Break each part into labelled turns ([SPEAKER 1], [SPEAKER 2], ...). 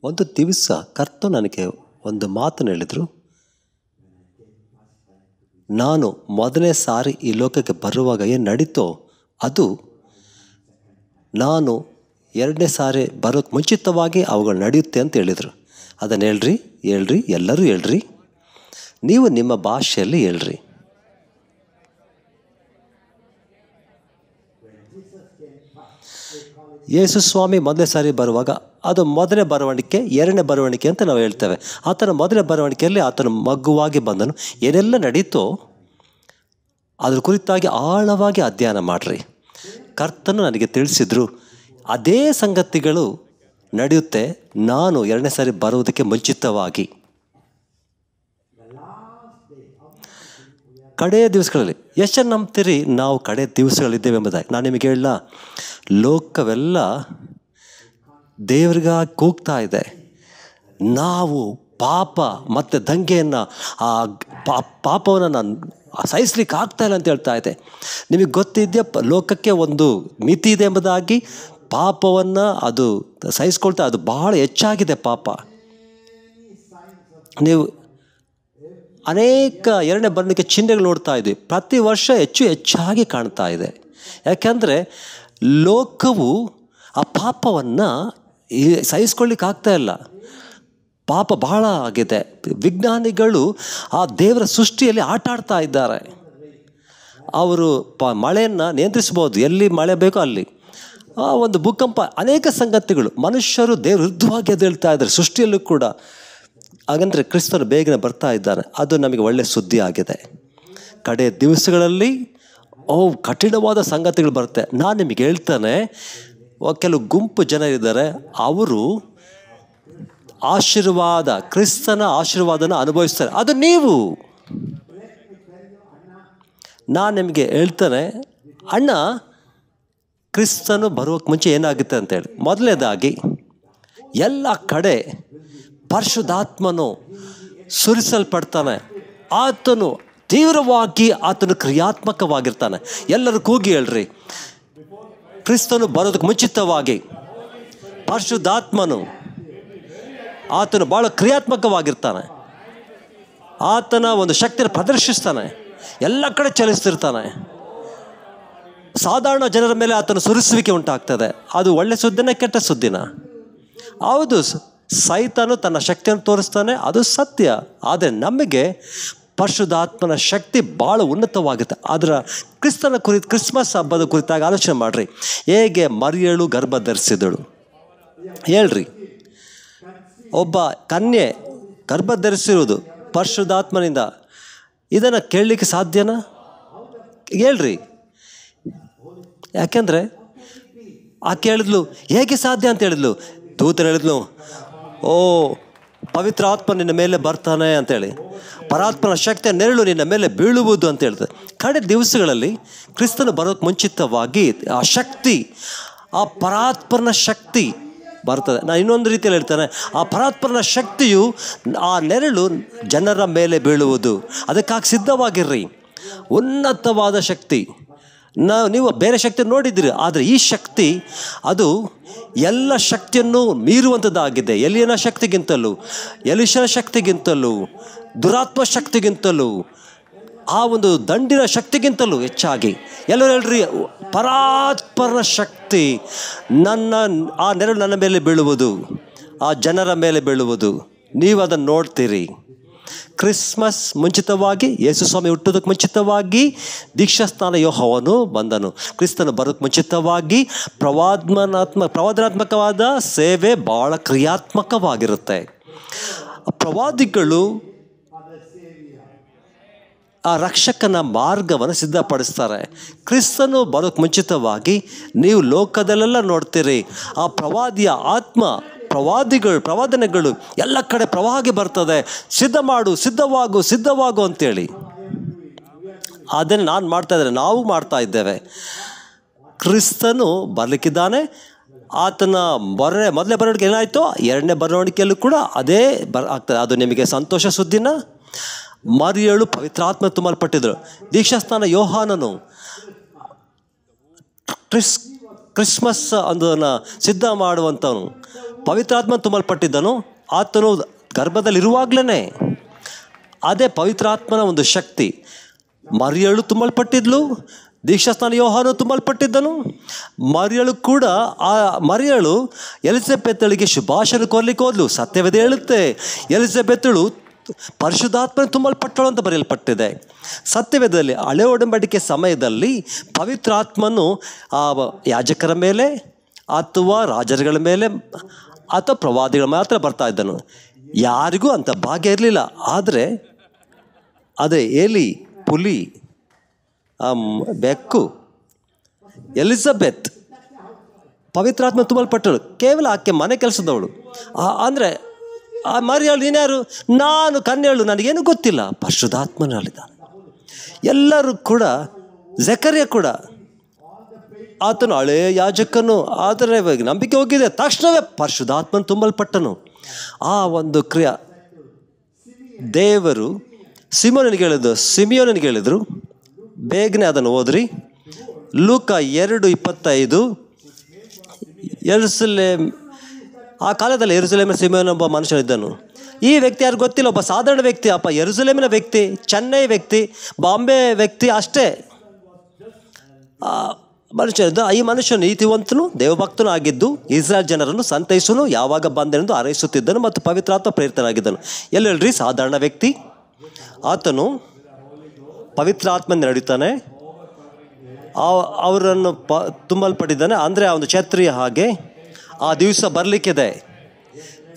[SPEAKER 1] ಒಂದು ದಿವಸ ಕರ್ತನು ನನಗೆ ಒಂದು ಮಾತನ್ನು ಹೇಳಿದರು. ನಾನು ಮೊದಲನೇ ಸಾರಿ ಈ ಲೋಕಕ್ಕೆ ಬರುವಾಗ ಏನು ನಡೀತೋ ಅದು ನಾನು ಎರಡನೇ ಸಾರಿ ಬರೋಕ್ಕೆ ಮುಂಚಿತವಾಗಿ ಅವುಗಳು ನಡೆಯುತ್ತೆ ಅಂತ ಹೇಳಿದರು. ಅದನ್ನು ಹೇಳ್ರಿ ಎಲ್ಲರೂ ಹೇಳ್ರಿ, ನೀವು ನಿಮ್ಮ ಭಾಷೆಯಲ್ಲಿ ಹೇಳ್ರಿ. ಯೇಸು ಸ್ವಾಮಿ ಮೊದಲನೇ ಸಾರಿ ಬರುವಾಗ ಅದು ಮೊದಲನೇ ಬರವಣಿಗೆ, ಎರಡನೇ ಬರವಣಿಗೆ ಅಂತ ನಾವು ಹೇಳ್ತೇವೆ. ಆತನ ಮೊದಲನೇ ಬರವಣಿಗೆಯಲ್ಲಿ ಆತನ ಮಗುವಾಗಿ ಬಂದನು. ಏನೆಲ್ಲ ನಡೀತೋ ಅದ್ರ ಕುರಿತಾಗಿ ಆಳವಾಗಿ ಅಧ್ಯಯನ ಮಾಡಿರಿ. ಕರ್ತನು ನನಗೆ ತಿಳಿಸಿದ್ರು ಅದೇ ಸಂಗತಿಗಳು ನಡೆಯುತ್ತೆ ನಾನು ಎರಡನೇ ಸಾರಿ ಬರುವುದಕ್ಕೆ ಮುಂಚಿತವಾಗಿ. ಕಡೆಯ ದಿವಸಗಳಲ್ಲಿ ಎಷ್ಟು ನಂಬ್ತೀರಿ ನಾವು ಕಡೆ ದಿವಸಗಳಿದ್ದೇವೆ ಎಂಬುದಾಗಿ? ನಾನು ನಿಮಗೆ ಹೇಳಲ್ಲ, ಲೋಕವೆಲ್ಲ ದೇವ್ರಿಗಾಗಿ ಕೂಗ್ತಾ ಇದೆ. ನಾವು ಪಾಪ ಮತ್ತು ದಂಗೆಯನ್ನು ಆ ಪಾಪವನ್ನು ನಾನು ಸಹಿಸ್ಲಿಕ್ಕೆ ಆಗ್ತಾಯಿಲ್ಲ ಅಂತ ಹೇಳ್ತಾ ಇದೆ. ನಿಮಗೆ ಗೊತ್ತಿದೆಯಾ ಲೋಕಕ್ಕೆ ಒಂದು ಮಿತಿ ಇದೆ ಎಂಬುದಾಗಿ? ಪಾಪವನ್ನು ಅದು ಸಹಿಸ್ಕೊಳ್ತಾ ಅದು ಬಹಳ ಹೆಚ್ಚಾಗಿದೆ ಪಾಪ. ನೀವು ಅನೇಕ ಎರಡನೇ ಬರವಣಿಗೆ ಚಿಹ್ನೆಗಳು ನೋಡ್ತಾ ಇದ್ವಿ. ಪ್ರತಿ ವರ್ಷ ಹೆಚ್ಚಾಗಿ ಕಾಣ್ತಾ ಇದೆ. ಯಾಕೆಂದರೆ ಲೋಕವು ಆ ಪಾಪವನ್ನು ಸಹಿಸ್ಕೊಳ್ಳಿಕ್ಕೆ ಆಗ್ತಾಯಿಲ್ಲ. ಪಾಪ ಬಹಳ ಆಗಿದೆ. ವಿಜ್ಞಾನಿಗಳು ಆ ದೇವರ ಸೃಷ್ಟಿಯಲ್ಲಿ ಆಟ ಆಡ್ತಾ ಇದ್ದಾರೆ. ಅವರು ಮಳೆಯನ್ನು ನಿಯಂತ್ರಿಸ್ಬೋದು, ಎಲ್ಲಿ ಮಳೆ ಬೇಕೋ ಅಲ್ಲಿ. ಒಂದು ಭೂಕಂಪ, ಅನೇಕ ಸಂಗತಿಗಳು. ಮನುಷ್ಯರು ದೇವ್ರ ವಿರುದ್ಧವಾಗಿ ಎದ್ದೇಳ್ತಾ ಇದ್ದಾರೆ ಸೃಷ್ಟಿಯಲ್ಲೂ ಕೂಡ. ಹಾಗಂದರೆ ಕ್ರಿಸ್ತನು ಬೇಗನೆ ಬರ್ತಾ ಇದ್ದಾನೆ. ಅದು ನಮಗೆ ಒಳ್ಳೆಯ ಸುದ್ದಿ ಆಗಿದೆ. ಕಡೆ ದಿವಸಗಳಲ್ಲಿ ಕಠಿಣವಾದ ಸಂಗತಿಗಳು ಬರುತ್ತೆ. ನಾನು ನಿಮಗೆ ಹೇಳ್ತಾನೆ, ಕೆಲವು ಗುಂಪು ಜನರಿದ್ದಾರೆ, ಅವರು ಆಶೀರ್ವಾದ, ಕ್ರಿಸ್ತನ ಆಶೀರ್ವಾದನ ಅನುಭವಿಸ್ತಾರೆ. ಅದು ನೀವು. ನಾನು ನಿಮಗೆ ಹೇಳ್ತಾನೆ, ಅಣ್ಣ ಕ್ರಿಸ್ತನು ಬರೋಕ್ಕೆ ಮುಂಚೆ ಏನಾಗುತ್ತೆ ಅಂತೇಳಿ. ಮೊದಲನೇದಾಗಿ ಎಲ್ಲ ಕಡೆ ಪರಿಶುದ್ಧಾತ್ಮನು ಸುರಿಸಲ್ಪಡ್ತಾನೆ. ಆತನು ತೀವ್ರವಾಗಿ ಕ್ರಿಯಾತ್ಮಕವಾಗಿರ್ತಾನೆ. ಎಲ್ಲರೂ ಕೂಗಿ ಹೇಳ್ರಿ, ಕ್ರಿಸ್ತನು ಬರೋದಕ್ಕೆ ಮುಂಚಿತವಾಗಿ ಪರಿಶುದ್ಧಾತ್ಮನು ಆತನು ಭಾಳ ಕ್ರಿಯಾತ್ಮಕವಾಗಿರ್ತಾನೆ. ಆತನ ಒಂದು ಶಕ್ತಿಯನ್ನು ಪ್ರದರ್ಶಿಸ್ತಾನೆ, ಎಲ್ಲ ಕಡೆ ಚಲಿಸ್ತಿರ್ತಾನೆ. ಸಾಧಾರಣ ಜನರ ಮೇಲೆ ಆತನ ಸುರಿಸುವಿಕೆ ಉಂಟಾಗ್ತದೆ. ಅದು ಒಳ್ಳೆ ಸುದ್ದಿನ ಕೆಟ್ಟ ಸುದ್ದಿನ? ಹೌದು, ಸೈತಾನು ತನ್ನ ಶಕ್ತಿಯನ್ನು ತೋರಿಸ್ತಾನೆ, ಅದು ಸತ್ಯ. ಆದರೆ ನಮಗೆ ಪರಿಶುದ್ಧಾತ್ಮನ ಶಕ್ತಿ ಭಾಳ ಉನ್ನತವಾಗುತ್ತೆ. ಅದರ ಕ್ರಿಸ್ತನ ಕ್ರಿಸ್ಮಸ್ ಹಬ್ಬದ ಕುರಿತಾಗಿ ಆಲೋಚನೆ ಮಾಡಿರಿ. ಹೇಗೆ ಮರಿಯಳು ಗರ್ಭ ಧರಿಸಿದಳು ಹೇಳ್ರಿ. ಒಬ್ಬ ಕನ್ಯೆ ಗರ್ಭ ಧರಿಸಿರುವುದು ಪರಿಶುದ್ಧಾತ್ಮನಿಂದ. ಇದನ್ನು ಕೇಳಲಿಕ್ಕೆ ಸಾಧ್ಯನಾ? ಹೇಳ್ರಿ. ಯಾಕೆಂದರೆ ಆಕೆ ಹೇಳಿದ್ಲು, ಹೇಗೆ ಸಾಧ್ಯ ಅಂತ ಹೇಳಿದ್ಲು. ದೂತರು ಹೇಳಿದ್ಲು, ಪವಿತ್ರ ಆತ್ಮ ನಿನ್ನ ಮೇಲೆ ಬರ್ತಾನೆ ಅಂತೇಳಿ, ಪರಾತ್ಮನ ಶಕ್ತಿಯ ನೆರಳು ನಿನ್ನ ಮೇಲೆ ಬೀಳುವುದು ಅಂತ ಹೇಳ್ತದೆ. ಕಡೆ ದಿವಸಗಳಲ್ಲಿ ಕ್ರಿಸ್ತನು ಬರೋಕ್ಕೆ ಮುಂಚಿತವಾಗಿ ಆ ಶಕ್ತಿ, ಆ ಪರಾತ್ಮನ ಶಕ್ತಿ ಬರ್ತದೆ. ನಾನು ಇನ್ನೊಂದು ರೀತಿಯಲ್ಲಿ ಹೇಳ್ತಾನೆ, ಆ ಪರಾತ್ಮನ ಶಕ್ತಿಯು, ಆ ನೆರಳು ಜನರ ಮೇಲೆ ಬೀಳುವುದು. ಅದಕ್ಕಾಗಿ ಸಿದ್ಧವಾಗಿರ್ರಿ. ಉನ್ನತವಾದ ಶಕ್ತಿ. ನೀವು ಬೇರೆ ಶಕ್ತಿ ನೋಡಿದ್ದೀರಿ, ಆದರೆ ಈ ಶಕ್ತಿ ಅದು ಎಲ್ಲ ಶಕ್ತಿಯನ್ನು ಮೀರುವಂಥದ್ದಾಗಿದೆ. ಎಲಿಯನ ಶಕ್ತಿಗಿಂತಲೂ, ಎಲಿಷನ ಶಕ್ತಿಗಿಂತಲೂ, ದುರಾತ್ಮ ಶಕ್ತಿಗಿಂತಲೂ, ಆ ಒಂದು ದಂಡಿನ ಶಕ್ತಿಗಿಂತಲೂ ಹೆಚ್ಚಾಗಿ. ಎಲ್ಲರೂ ಹೇಳ್ರಿ, ಪರಾತ್ಪರ ಶಕ್ತಿ. ಆ ನೆರಳು ನನ್ನ ಮೇಲೆ ಬೀಳುವುದು, ಆ ಜನರ ಮೇಲೆ ಬೀಳುವುದು. ನೀವು ಅದನ್ನು ನೋಡ್ತೀರಿ. ಕ್ರಿಸ್ಮಸ್ ಮುಂಚಿತವಾಗಿ, ಯೇಸು ಸ್ವಾಮಿ ಹುಟ್ಟೋದಕ್ಕೆ ಮುಂಚಿತವಾಗಿ ದೀಕ್ಷಾಸ್ನಾನ ಯೋಹಾನನು ಬಂದನು. ಕ್ರಿಸ್ತನು ಬರೋಕ್ಕೆ ಮುಂಚಿತವಾಗಿ ಪ್ರವಾದನಾತ್ಮಕವಾದ ಸೇವೆ ಭಾಳ ಕ್ರಿಯಾತ್ಮಕವಾಗಿರುತ್ತೆ. ಪ್ರವಾದಿಗಳು ಆ ರಕ್ಷಕನ ಮಾರ್ಗವನ್ನು ಸಿದ್ಧಪಡಿಸ್ತಾರೆ. ಕ್ರಿಸ್ತನು ಬರೋಕ್ಕೆ ಮುಂಚಿತವಾಗಿ ನೀವು ಲೋಕದಲ್ಲೆಲ್ಲ ನೋಡ್ತೀರಿ, ಆ ಪ್ರವಾದಿಯ ಆತ್ಮ, ಪ್ರವಾದನೆಗಳು ಎಲ್ಲ ಕಡೆ ಪ್ರವಾಹಕ್ಕೆ ಬರ್ತದೆ. ಸಿದ್ಧವಾಗು ಅಂತೇಳಿ. ಅದನ್ನು ನಾನು ಮಾಡ್ತಾ ಇದ್ದೇನೆ, ನಾವು ಮಾಡ್ತಾ ಇದ್ದೇವೆ. ಕ್ರಿಸ್ತನು ಬರಲಿಕ್ಕಿದ್ದಾನೆ. ಆತನ ಮೊದಲನೇ ಬರವಣಿಗೆ ಏನಾಯಿತು, ಎರಡನೇ ಬರವಣಿಗೆಯಲ್ಲೂ ಕೂಡ ಅದೇ ಆಗ್ತದೆ. ಅದು ನಿಮಗೆ ಸಂತೋಷ ಸುದ್ದಿನ? ಮರಿಯಳು ಪವಿತ್ರಾತ್ಮ ತುಂಬಲ್ಪಟ್ಟಿದ್ರು. ದೀಕ್ಷಾಸ್ನಾನ ಯೋಹಾನನು ಕ್ರಿಸ್ಮಸ್ ಅದನ್ನು ಸಿದ್ಧ ಮಾಡುವಂಥವನು. ಪವಿತ್ರಾತ್ಮ ತುಂಬಲ್ಪಟ್ಟಿದ್ದನು, ಆತನು ಗರ್ಭದಲ್ಲಿರುವಾಗಲೇ ಅದೇ ಪವಿತ್ರಾತ್ಮನ ಒಂದು ಶಕ್ತಿ. ಮರಿಯಳು ತುಂಬಲ್ಪಟ್ಟಿದ್ಲು, ದೀಕ್ಷಾಸ್ನಾನ ಯೋಹಾನು ತುಂಬಲ್ಪಟ್ಟಿದ್ದನು. ಮರಿಯಳು ಕೂಡ ಮರಿಯಳು ಎಲಿಜಬೆತ್ತಳಿಗೆ ಶುಭಾಶಯ ಕೋರ್ಲಿಕ್ಕೆ ಹೋದ್ಲು. ಸತ್ಯವೇದ ಹೇಳುತ್ತೆ ಎಲಿಜಬೆತ್ತಳು ಪರಿಶುದ್ಧಾತ್ಮನ ತುಂಬಲ್ಪಟ್ಟಳು ಅಂತ ಬರೆಯಲ್ಪಟ್ಟಿದೆ. ಸತ್ಯವೇದದಲ್ಲಿ ಹಳೆ ಒಡಂಬಡಿಕೆ ಸಮಯದಲ್ಲಿ ಪವಿತ್ರಾತ್ಮನು ಆ ಯಾಜಕರ ಮೇಲೆ ಅಥವಾ ರಾಜರುಗಳ ಮೇಲೆ ಅಥವಾ ಪ್ರವಾದಿಗಳ ಮಾತ್ರ ಬರ್ತಾ ಇದ್ದನು. ಯಾರಿಗೂ ಅಂಥ ಭಾಗ್ಯ ಇರಲಿಲ್ಲ. ಆದರೆ ಅದೇ ಏಲಿ ಪುಲಿ, ಬೆಕ್ಕು, ಎಲಿಜಬೆತ್ ಪವಿತ್ರಾತ್ಮ ತುಂಬಲ್ಪಟ್ಟಳು. ಕೇವಲ ಆಕೆ ಮನೆ ಕೆಲಸದವಳು. ಅಂದರೆ ಆ ಮರಿಯಳು ನೀನ್ಯಾರು? ನಾನು ಕನ್ಯಳು, ನನಗೇನು ಗೊತ್ತಿಲ್ಲ. ಪರಿಶುದ್ಧಾತ್ಮನಲ್ಲಿದ್ದಾನೆ. ಎಲ್ಲರೂ ಕೂಡ, ಜಕರ್ಯ ಕೂಡ ಆತನು ಹಳೆಯ ಯಾಜಕನು, ಆದರೆ ನಂಬಿಕೆ ಹೋಗಿದೆ, ತಕ್ಷಣವೇ ಪರಿಶುದ್ಧಾತ್ಮನ ತುಂಬಲ್ಪಟ್ಟನು. ಆ ಒಂದು ಕ್ರಿಯೆ ದೇವರು ಸಿಮಿಯೋನಿಗೆ ಹೇಳಿದರು. ಬೇಗನೆ ಅದನ್ನು ಓದ್ರಿ. ಲೂಕ 2:25. ಯೆರೂಸಲೇಮ್, ಆ ಕಾಲದಲ್ಲಿ ಯೆರೂಸಲೇಮಿನ ಸಿಮಿಯೋನ್ ಒಬ್ಬ ಮನುಷ್ಯನಿದ್ದನು. ಈ ವ್ಯಕ್ತಿ ಯಾರು ಗೊತ್ತಿಲ್ಲ, ಒಬ್ಬ ಸಾಧಾರಣ ವ್ಯಕ್ತಿ. ಅಪ್ಪ ಯೆರೂಸಲೇಮಿನ ವ್ಯಕ್ತಿ, ಚೆನ್ನೈ ವ್ಯಕ್ತಿ, ಬಾಂಬೆ ವ್ಯಕ್ತಿ ಅಷ್ಟೇ ಮನುಷ್ಯನಿದ್ದ. ಈ ಮನುಷ್ಯನು ನೀತಿವಂತನು, ದೇವಭಕ್ತನು ಆಗಿದ್ದು ಇಸ್ರಾಯೇಲ್ ಜನರನ್ನು ಸಂತೈಸನು, ಯಾವಾಗ ಬಂದೆಂದು ಹಾರೈಸುತ್ತಿದ್ದನು ಮತ್ತು ಪವಿತ್ರಾತ್ಮ ಪ್ರೇರಿತನಾಗಿದ್ದನು. ಎಲ್ಲಿ ಹೇಳ್ರಿ? ಸಾಧಾರಣ ವ್ಯಕ್ತಿ. ಆತನು ಪವಿತ್ರಾತ್ಮ ನಡೀತಾನೆ, ಅವರನ್ನು ತುಂಬಲ್ಪಟ್ಟಿದ್ದಾನೆ. ಅಂದರೆ ಆ ಒಂದು ಛತ್ರಿಯ ಹಾಗೆ ಆ ದಿವಸ ಬರಲಿಕ್ಕಿದೆ.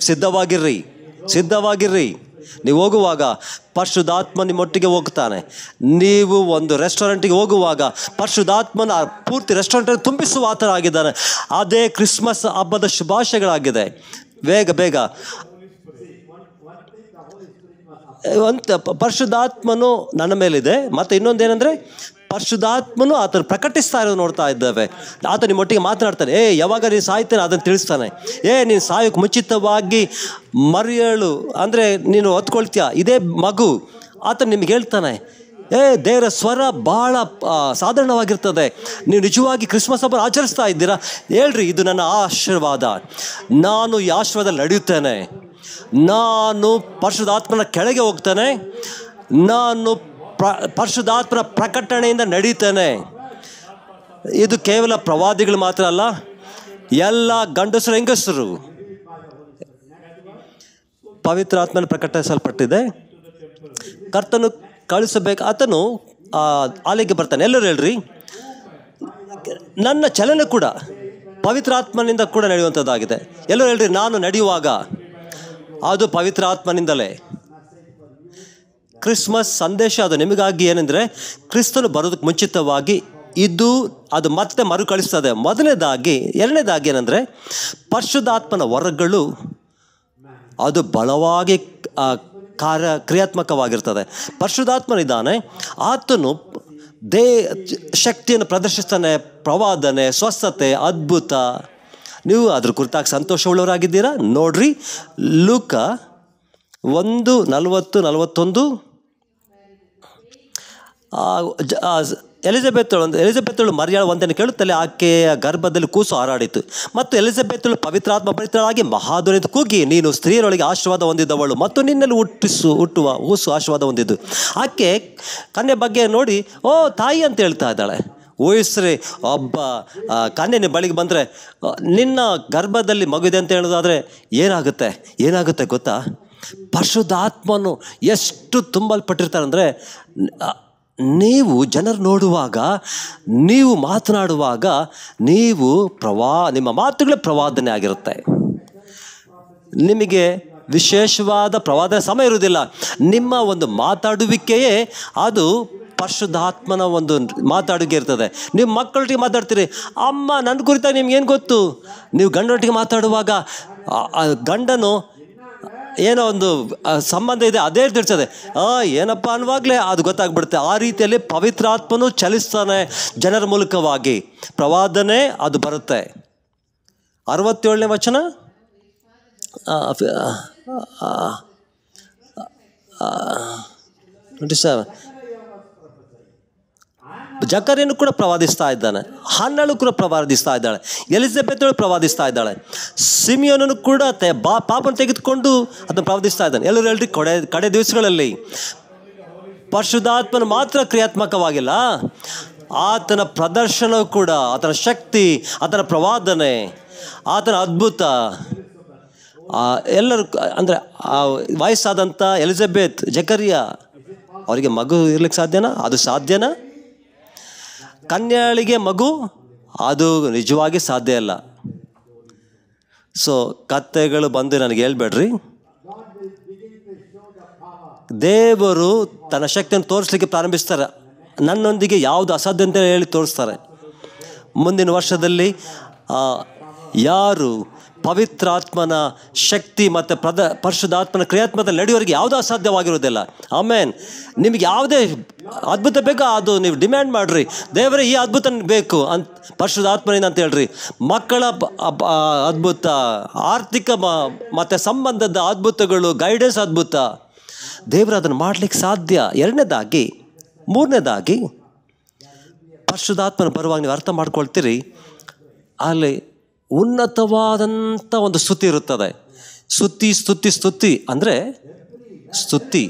[SPEAKER 1] ಸಿದ್ಧವಾಗಿರ್ರಿ. ನೀವು ಹೋಗುವಾಗ ಪರಿಶುದ್ಧಾತ್ಮ ನಿಮ್ಮೊಟ್ಟಿಗೆ ಹೋಗ್ತಾನೆ. ನೀವು ಒಂದು ರೆಸ್ಟೋರೆಂಟಿಗೆ ಹೋಗುವಾಗ ಪರಿಶುದ್ಧಾತ್ಮನ ಪೂರ್ತಿ ರೆಸ್ಟೋರೆಂಟಲ್ಲಿ ತುಂಬಿಸುವ ಆ ಥರ ಆಗಿದ್ದಾನೆ. ಅದೇ ಕ್ರಿಸ್ಮಸ್ ಹಬ್ಬದ ಶುಭಾಶಯಗಳಾಗಿದೆ. ಬೇಗ ಪರಿಶುದ್ಧಾತ್ಮನು ನನ್ನ ಮೇಲಿದೆ. ಮತ್ತು ಇನ್ನೊಂದೇನೆಂದರೆ ಪರಿಶುದ್ಧಾತ್ಮನು ಆತನು ಪ್ರಕಟಿಸ್ತಾ ಇರೋದು ನೋಡ್ತಾ ಇದ್ದೇವೆ. ಆತ ನಿಮ್ಮೊಟ್ಟಿಗೆ ಮಾತನಾಡ್ತಾನೆ. ಯಾವಾಗ ನೀನು ಸಾಯ್ತೇನೆ ಅದನ್ನು ತಿಳಿಸ್ತಾನೆ. ನೀನು ಸಾಯೋಕ್ಕೆ ಮುಂಚಿತವಾಗಿ ಮರಿಯಳು ಅಂದರೆ ನೀನು ಹೊತ್ಕೊಳ್ತೀಯ, ಇದೇ ಮಗು. ಆತ ನಿಮ್ಗೆ ಹೇಳ್ತಾನೆ, ದೇವರ ಸ್ವರ ಭಾಳ ಸಾಧಾರಣವಾಗಿರ್ತದೆ. ನೀವು ನಿಜವಾಗಿ ಕ್ರಿಸ್ಮಸ್ ಹಬ್ಬ ಆಚರಿಸ್ತಾ ಇದ್ದೀರಾ? ಹೇಳ್ರಿ, ಇದು ನನ್ನ ಆಶೀರ್ವಾದ. ನಾನು ಈ ಆಶೀರ್ವಾದದಲ್ಲಿ ನಡೆಯುತ್ತೇನೆ. ನಾನು ಪರಿಶುದ್ಧಾತ್ಮನ ಕೆಳಗೆ ಹೋಗ್ತೇನೆ. ನಾನು ಪರಿಶುದ್ಧಾತ್ಮನ ಪ್ರಕಟಣೆಯಿಂದ ನಡೀತೇನೆ. ಇದು ಕೇವಲ ಪ್ರವಾದಿಗಳು ಮಾತ್ರ ಅಲ್ಲ, ಎಲ್ಲ ಗಂಡಸರು ಹೆಂಗಸರು ಪವಿತ್ರಾತ್ಮನ ಪ್ರಕಟಿಸಲ್ಪಟ್ಟಿದೆ. ಕರ್ತನು ಕಳಿಸಬೇಕು. ಆತನು ಆಲಯಕ್ಕೆ ಬರ್ತಾನೆ. ಎಲ್ಲರೂ ಹೇಳ್ರಿ, ನನ್ನ ಚಲನೆ ಕೂಡ ಪವಿತ್ರಾತ್ಮನಿಂದ ಕೂಡ ನಡೆಯುವಂಥದ್ದಾಗಿದೆ. ಎಲ್ಲರೂ ಹೇಳ್ರಿ, ನಾನು ನಡೆಯುವಾಗ ಅದು ಪವಿತ್ರಾತ್ಮನಿಂದಲೇ. ಕ್ರಿಸ್ಮಸ್ ಸಂದೇಶ ಅದು ನಿಮಗಾಗಿ ಏನೆಂದರೆ, ಕ್ರಿಸ್ತನು ಬರೋದಕ್ಕೆ ಮುಂಚಿತವಾಗಿ ಅದು ಮತ್ತೆ ಮರುಕಳಿಸ್ತದೆ. ಎರಡನೇದಾಗಿ ಏನಂದರೆ, ಪರಿಶುದ್ಧಾತ್ಮನ ವರಗಳು ಅದು ಬಲವಾಗಿ ಕ್ರಿಯಾತ್ಮಕವಾಗಿರ್ತದೆ. ಪರಿಶುದ್ಧಾತ್ಮನಿದ್ದಾನೆ, ಆತನು ಶಕ್ತಿಯನ್ನು ಪ್ರದರ್ಶಿಸ್ತಾನೆ. ಪ್ರವಾದನೆ, ಸ್ವಸ್ಥತೆ, ಅದ್ಭುತ. ನೀವು ಅದ್ರ ಕುರಿತಾಗಿ ಸಂತೋಷವುಳ್ಳವರಾಗಿದ್ದೀರಾ? ನೋಡ್ರಿ, ಲೂಕ 1:40-41. ಎಲಿಜಬೆತ್ತಳು ಮರಿಯಾಳ ಒಂದನ್ನು ಕೇಳುತ್ತಲೇ ಆಕೆಯ ಗರ್ಭದಲ್ಲಿ ಕೂಸು ಹಾರಾಡಿತು. ಮತ್ತು ಎಲಿಜಬೆತ್ತಳು ಪವಿತ್ರಾತ್ಮ ಭರಿತಳಾಗಿ ಮಹಾಧ್ವನಿಯಿಂದ ಕೂಗಿ, ನೀನು ಸ್ತ್ರೀಯರೊಳಗೆ ಆಶೀರ್ವಾದ ಹೊಂದಿದ್ದವಳು ಮತ್ತು ನಿನ್ನಲ್ಲಿ ಹುಟ್ಟುವ ಕೂಸು ಆಶೀರ್ವಾದ ಹೊಂದಿದ್ದು. ಆಕೆ ಕನ್ಯೆ ಬಗ್ಗೆ ನೋಡಿ, ತಾಯಿ ಅಂತ ಹೇಳ್ತಾ ಇದ್ದಾಳೆ. ಊಹಿಸ್ರಿ, ಒಬ್ಬ ಕನ್ಯೆ ಬಳಿಗೆ ಬಂದರೆ ನಿನ್ನ ಗರ್ಭದಲ್ಲಿ ಮಗುವಿದೆ ಅಂತ ಹೇಳೋದಾದರೆ ಏನಾಗುತ್ತೆ ಗೊತ್ತಾ? ಪರಿಶುದ್ಧಾತ್ಮನು ಎಷ್ಟು ತುಂಬಲ್ಪಟ್ಟಿರ್ತಾರೆ ಅಂದರೆ, ನೀವು ಜನರು ನೋಡುವಾಗ, ನೀವು ಮಾತನಾಡುವಾಗ, ನಿಮ್ಮ ಮಾತುಗಳೇ ಪ್ರವಾದನೆ ಆಗಿರುತ್ತೆ. ನಿಮಗೆ ವಿಶೇಷವಾದ ಪ್ರವಾದನೆ ಸಮಯ ಇರುವುದಿಲ್ಲ. ನಿಮ್ಮ ಒಂದು ಮಾತಾಡುವಿಕೆಯೇ ಅದು ಪರಿಶುದ್ಧಾತ್ಮನ ಒಂದು ಮಾತಾಡುವಿಕೆ ಇರ್ತದೆ. ನೀವು ಮಕ್ಕಳೊಟ್ಟಿಗೆ ಮಾತಾಡ್ತೀರಿ, ಅಮ್ಮ ನನ್ನ ಕುರಿತಾಗಿ ನಿಮ್ಗೇನು ಗೊತ್ತು? ನೀವು ಗಂಡನೊಟ್ಟಿಗೆ ಮಾತಾಡುವಾಗ ಗಂಡನು ಏನೋ ಒಂದು ಸಂಬಂಧ ಇದೆ ಅದೇ ತಿಳಿಸ್ತದೆ, ಏನಪ್ಪ ಅನ್ನುವಾಗಲೇ ಅದು ಗೊತ್ತಾಗ್ಬಿಡುತ್ತೆ. ಆ ರೀತಿಯಲ್ಲಿ ಪವಿತ್ರಾತ್ಮನು ಚಲಿಸ್ತಾನೆ ಜನರ ಮೂಲಕವಾಗಿ. ಪ್ರವಾದನೆ ಅದು ಬರುತ್ತೆ. 67ನೇ ವಚನ, ಜಕರ್ಯನು ಕೂಡ ಪ್ರವಾದಿಸ್ತಾ ಇದ್ದಾನೆ, ಹನ್ನಳು ಕೂಡ ಪ್ರವಾದಿಸ್ತಾ ಇದ್ದಾಳೆ, ಎಲಿಜಬೆತಳು ಪ್ರವಾದಿಸ್ತಾ ಇದ್ದಾಳೆ, ಸಿಮಿಯೋನನು ಕೂಡ ಪಾಪನ ತೆಗೆದುಕೊಂಡು ಅದನ್ನು ಪ್ರವಾದಿಸ್ತಾ ಇದ್ದಾನೆ. ಎಲ್ಲರೂ ಹೇಳ್ರಿ, ಕಡೆ ದಿವಸಗಳಲ್ಲಿ ಪರಿಶುದ್ಧಾತ್ಮನ ಮಾತ್ರ ಕ್ರಿಯಾತ್ಮಕವಾಗಿಲ್ಲ, ಆತನ ಪ್ರದರ್ಶನವೂ ಕೂಡ, ಆತನ ಶಕ್ತಿ, ಆತನ ಪ್ರವಾದನೆ, ಆತನ ಅದ್ಭುತ. ಎಲ್ಲರೂ ಅಂದರೆ ವಯಸ್ಸಾದಂಥ ಎಲಿಜಬೆತ್, ಜಕರ್ಯ ಅವರಿಗೆ ಮಗು ಇರ್ಲಿಕ್ಕೆ ಸಾಧ್ಯನಾ? ಅದು ಸಾಧ್ಯನಾ? ಕನ್ಯಾಳಿಗೆ ಮಗು ಅದು ನಿಜವಾಗಿ ಸಾಧ್ಯ ಇಲ್ಲ. ಸೊ ಕತ್ತೆಗಳು ಬಂದು ನನಗೆ ಹೇಳ್ಬೇಡ್ರಿ, ದೇವರು ತನ್ನ ಶಕ್ತಿಯನ್ನು ತೋರಿಸ್ಲಿಕ್ಕೆ ಪ್ರಾರಂಭಿಸ್ತಾರೆ. ನನ್ನೊಂದಿಗೆ ಯಾವುದು ಅಸಾಧ್ಯ ಅಂತ ಹೇಳಿ ತೋರಿಸ್ತಾರೆ. ಮುಂದಿನ ವರ್ಷದಲ್ಲಿ ಯಾರು ಪವಿತ್ರಾತ್ಮನ ಶಕ್ತಿ ಮತ್ತು ಪರಿಶುದ್ಧಾತ್ಮನ ಕ್ರಿಯಾತ್ಮಕದಲ್ಲಿ ನಡೆಯೋರಿಗೆ ಯಾವುದೂ ಅಸಾಧ್ಯವಾಗಿರೋದಿಲ್ಲ. ಆಮೇನ್. ನಿಮಗೆ ಯಾವುದೇ ಅದ್ಭುತ ಬೇಕೋ ಅದು ನೀವು ಡಿಮ್ಯಾಂಡ್ ಮಾಡಿರಿ, ದೇವರೇ ಈ ಅದ್ಭುತ ಬೇಕು ಅಂತ ಪರಿಶುದ್ಧಾತ್ಮನಿಂದ ಅಂತ ಹೇಳ್ರಿ. ಮಕ್ಕಳ ಅದ್ಭುತ, ಆರ್ಥಿಕ ಮತ್ತು ಸಂಬಂಧದ ಅದ್ಭುತಗಳು, ಗೈಡೆನ್ಸ್ ಅದ್ಭುತ, ದೇವರು ಅದನ್ನು ಮಾಡಲಿಕ್ಕೆ ಸಾಧ್ಯ. ಎರಡನೇದಾಗಿ, ಮೂರನೇದಾಗಿ, ಪರಿಶುದ್ಧಾತ್ಮನ ಬರುವಾಗ ನೀವು ಅರ್ಥ ಮಾಡ್ಕೊಳ್ತೀರಿ, ಅಲ್ಲಿ ಉನ್ನತವಾದಂಥ ಒಂದು ಸ್ತುತಿ ಇರುತ್ತದೆ. ಸ್ತುತಿ ಅಂದರೆ ಸ್ತುತಿ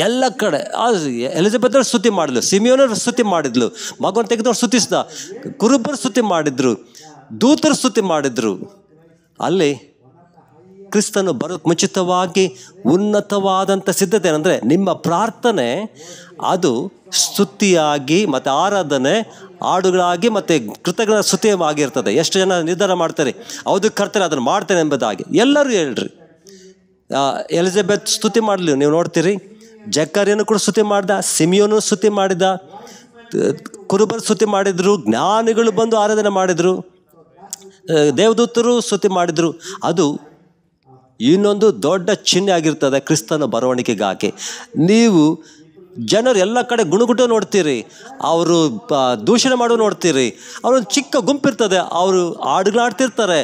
[SPEAKER 1] ಎಲ್ಲ ಕಡೆ. ಎಲಿಜಬೆತ್ ಸ್ತುತಿ ಮಾಡಿದ್ಲು, ಸಿಮಿಯೋನರು ಸ್ತುತಿ ಮಾಡಿದ್ಲು, ಮಗನ ತೆಗೆದವ್ರು ಸ್ತುತಿಸಿದ, ಕುರುಬರು ಸ್ತುತಿ ಮಾಡಿದ್ರು, ದೂತರು ಸ್ತುತಿ ಮಾಡಿದ್ರು. ಅಲ್ಲಿ ಕ್ರಿಸ್ತನು ಬರೋಕ್ಕೆ ಮುಂಚಿತವಾಗಿ ಉನ್ನತವಾದಂಥ ಸಿದ್ಧತೆ ಏನಂದರೆ, ನಿಮ್ಮ ಪ್ರಾರ್ಥನೆ ಅದು ಸ್ತುತಿಯಾಗಿ ಮತ್ತು ಆರಾಧನೆ, ಹಾಡುಗಳಾಗಿ ಮತ್ತು ಕೃತಜ್ಞ ಸ್ತುತಿಯಾಗಿರ್ತದೆ. ಎಷ್ಟು ಜನ ನಿರ್ಧಾರ ಮಾಡ್ತಾರೆ, ಹೌದು ಕರ್ತನೆ ಅದನ್ನು ಮಾಡ್ತೇನೆ ಎಂಬುದಾಗಿ. ಎಲ್ಲರೂ ಹೇಳ್ರಿ. ಎಲಿಜಬೆತ್ ಸ್ತುತಿ ಮಾಡಲಿ, ನೀವು ನೋಡ್ತೀರಿ. ಜಕರ್ಯನು ಕೂಡ ಸ್ತುತಿ ಮಾಡಿದ, ಸಿಮಿಯೋನು ಸ್ತುತಿ ಮಾಡಿದ, ಕುರುಬರು ಸ್ತುತಿ ಮಾಡಿದರು, ಜ್ಞಾನಿಗಳು ಬಂದು ಆರಾಧನೆ ಮಾಡಿದರು, ದೇವದೂತರು ಸ್ತುತಿ ಮಾಡಿದರು. ಅದು ಇನ್ನೊಂದು ದೊಡ್ಡ ಚಿಹ್ನೆ ಆಗಿರ್ತದೆ ಕ್ರಿಸ್ತನ ಬರವಣಿಗೆಗಾಗಿ. ನೀವು ಜನರು ಎಲ್ಲ ಕಡೆ ಗುಣಗುಟ್ಟು ನೋಡ್ತೀರಿ, ಅವರು ದೂಷಣೆ ಮಾಡೋ ನೋಡ್ತೀರಿ, ಅವರೊಂದು ಚಿಕ್ಕ ಗುಂಪಿರ್ತದೆ, ಅವರು ಹಾಡುಗಳಾಡ್ತಿರ್ತಾರೆ.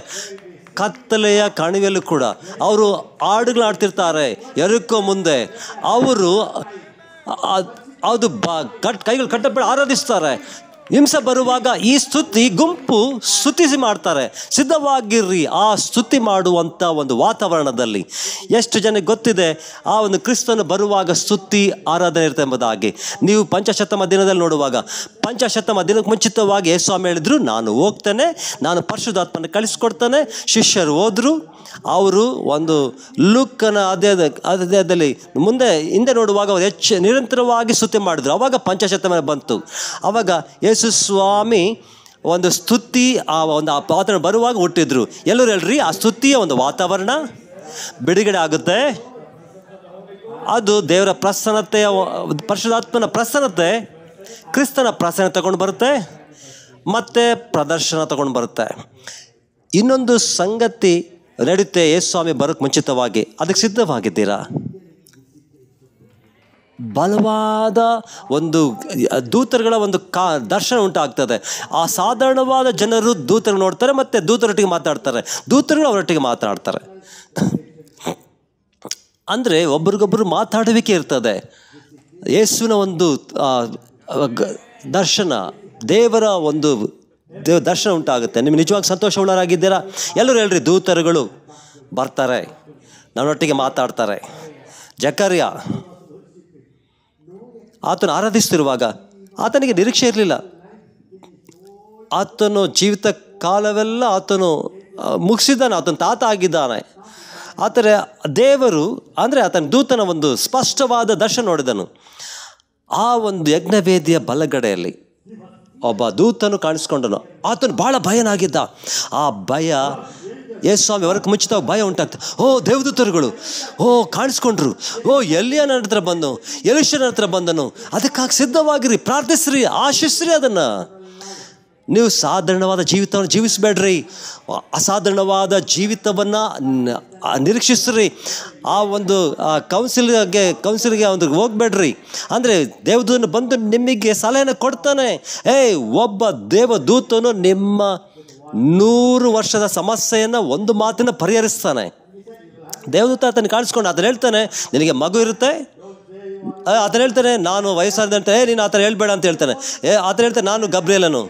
[SPEAKER 1] ಕತ್ತಲೆಯ ಕಣಿವೆಯಲ್ಲೂ ಕೂಡ ಅವರು ಹಾಡುಗಳಾಡ್ತಿರ್ತಾರೆ. ಎರಕ್ಕೋ ಮುಂದೆ ಅವರು ಅದು ಕೈಗಳು ಕಟ್ಟಬೇಡ ಆರಾಧಿಸ್ತಾರೆ. ಹಿಂಸೆ ಬರುವಾಗ ಈ ಸ್ತುತಿ ಗುಂಪು ಸ್ತುತಿಸಿ ಮಾಡ್ತಾರೆ. ಸಿದ್ಧವಾಗಿರ್ರಿ ಆ ಸ್ತುತಿ ಮಾಡುವಂಥ ಒಂದು ವಾತಾವರಣದಲ್ಲಿ. ಎಷ್ಟು ಜನಕ್ಕೆ ಗೊತ್ತಿದೆ ಆ ಒಂದು ಕ್ರಿಸ್ತನು ಬರುವಾಗ ಸ್ತುತಿ ಆರಾಧನೆ ಇರುತ್ತೆ ಎಂಬುದಾಗಿ. ನೀವು ಪಂಚಶತಮ ದಿನದಲ್ಲಿ ನೋಡುವಾಗ, ಪಂಚಶತಮ ದಿನಕ್ಕೆ ಮುಂಚಿತವಾಗಿ ಯೇಸು ಸ್ವಾಮಿ ಹೇಳಿದ್ರು, ನಾನು ಹೋಗ್ತೇನೆ, ನಾನು ಪರಿಶುದ್ಧಾತ್ಮನ ಕಳಿಸ್ಕೊಡ್ತೇನೆ. ಶಿಷ್ಯರು ಹೋದರು. ಅವರು ಒಂದು ಲೂಕನ ಅಧ್ಯಾಯದಲ್ಲಿ ಹಿಂದೆ ನೋಡುವಾಗ ಅವರು ನಿರಂತರವಾಗಿ ಸ್ತುತಿ ಮಾಡಿದ್ರು. ಆವಾಗ ಪಂಚಶತಮ ಬಂತು. ಆವಾಗ ಯೇಸು ಸ್ವಾಮಿ ಒಂದು ಸ್ತುತಿ ಆ ಒಂದು ವಾತಾವರಣ ಬರುವಾಗ ಹುಟ್ಟಿದ್ರು. ಎಲ್ಲರೂ ಹೇಳ್ರಿ, ಆ ಸ್ತುತಿಯ ಒಂದು ವಾತಾವರಣ ಬಿಡುಗಡೆ ಆಗುತ್ತೆ. ಅದು ದೇವರ ಪ್ರಸನ್ನತೆಯ, ಪರಿಶುದ್ಧಾತ್ಮನ ಪ್ರಸನ್ನತೆ, ಕ್ರಿಸ್ತನ ಪ್ರಸನ್ನ ತಗೊಂಡು ಬರುತ್ತೆ ಮತ್ತು ಪ್ರದರ್ಶನ ತಗೊಂಡು ಬರುತ್ತೆ. ಇನ್ನೊಂದು ಸಂಗತಿ ನಡೆಯುತ್ತೆ ಯೇಸು ಸ್ವಾಮಿ ಬರೋಕ್ಕೆ ಮುಂಚಿತವಾಗಿ. ಅದಕ್ಕೆ ಸಿದ್ಧವಾಗಿದ್ದೀರಾ? ಬಲವಾದ ಒಂದು ದೂತರುಗಳ ಒಂದು ದರ್ಶನ ಉಂಟಾಗ್ತದೆ. ಆ ಸಾಧಾರಣವಾದ ಜನರು ದೂತರು ನೋಡ್ತಾರೆ ಮತ್ತು ದೂತರೊಟ್ಟಿಗೆ ಮಾತಾಡ್ತಾರೆ, ದೂತರುಗಳು ಅವರೊಟ್ಟಿಗೆ ಮಾತಾಡ್ತಾರೆ. ಅಂದರೆ ಒಬ್ರಿಗೊಬ್ಬರು ಮಾತಾಡುವಿಕೆ ಇರ್ತದೆ. ಯೇಸುವಿನ ಒಂದು ದರ್ಶನ, ದೇವರ ಒಂದು ದರ್ಶನ ಉಂಟಾಗುತ್ತೆ. ನಿಮ್ಗೆ ನಿಜವಾಗಿ ಸಂತೋಷವುಳ್ಳರಾಗಿದ್ದೀರಾ? ಎಲ್ಲರೂ ಹೇಳ್ರಿ, ದೂತರುಗಳು ಬರ್ತಾರೆ, ನನ್ನೊಟ್ಟಿಗೆ ಮಾತಾಡ್ತಾರೆ. ಜಕರ್ಯ ಆತನು ಆರಾಧಿಸ್ತಿರುವಾಗ ಆತನಿಗೆ ನಿರೀಕ್ಷೆ ಇರಲಿಲ್ಲ. ಆತನು ಜೀವಿತ ಕಾಲವೆಲ್ಲ ಆತನು ಮುಗಿಸಿದ್ದಾನೆ, ಆತನ ತಾತ ಆಗಿದ್ದಾನೆ. ಆದರೆ ದೇವರು ಅಂದರೆ ಆತನ ದೂತನ ಒಂದು ಸ್ಪಷ್ಟವಾದ ದರ್ಶನ ನೋಡಿದನು. ಆ ಒಂದು ಯಜ್ಞವೇದಿಯ ಬಲಗಡೆಯಲ್ಲಿ ಒಬ್ಬ ದೂತನು ಕಾಣಿಸ್ಕೊಂಡನು. ಆತನು ಭಾಳ ಭಯನಾಗಿದ್ದ. ಆ ಭಯ ಯೇಸು ಸ್ವಾಮಿ ಅವರಕ್ಕೆ ಮುಂಚಿತವಾಗಿ ಭಯ ಉಂಟಾಗ್ತದೆ. ಓ ದೇವದೂತರುಗಳು, ಓ ಕಾಣಿಸ್ಕೊಂಡ್ರು, ಓ ಎಲಿಯನ ಹತ್ರ ಬಂದನು, ಎಲಿಷನ ಹತ್ರ ಬಂದನು. ಅದಕ್ಕಾಗಿ ಸಿದ್ಧವಾಗಿರಿ, ಪ್ರಾರ್ಥಿಸ್ರಿ, ಆಶಿಸ್ರಿ. ಅದನ್ನು ನೀವು ಸಾಧಾರಣವಾದ ಜೀವಿತವನ್ನು ಜೀವಿಸಬೇಡ್ರಿ, ಅಸಾಧಾರಣವಾದ ಜೀವಿತವನ್ನು ನಿರೀಕ್ಷಿಸ್ರಿ. ಆ ಒಂದು ಕೌನ್ಸಿಲ್ಗೆ ಒಂದು ಹೋಗ್ಬೇಡ್ರಿ. ಅಂದರೆ ದೇವದೂತನು ಬಂದು ನಿಮಗೆ ಸಲಹೆನ ಕೊಡ್ತಾನೆ. ಒಬ್ಬ ದೇವದೂತನು ನಿಮ್ಮ 100 ವರ್ಷದ ಸಮಸ್ಯೆಯನ್ನು ಒಂದು ಮಾತಿನ ಪರಿಹರಿಸ್ತಾನೆ. ದೇವದೂತ ಆತನ ಕಾಣಿಸ್ಕೊಂಡು ಅದನ್ನು ಹೇಳ್ತಾನೆ, ನಿನಗೆ ಮಗು ಇರುತ್ತೆ, ಆತ ಹೇಳ್ತಾನೆ ನಾನು ವಯಸ್ಸಾದಂತೆ ನೀನು ಆ ಥರ ಹೇಳ್ಬೇಡ ಅಂತ ಹೇಳ್ತಾನೆ. ಆತ ಹೇಳ್ತಾನೆ ನಾನು ಗಬ್ರಿಯೇಲನು,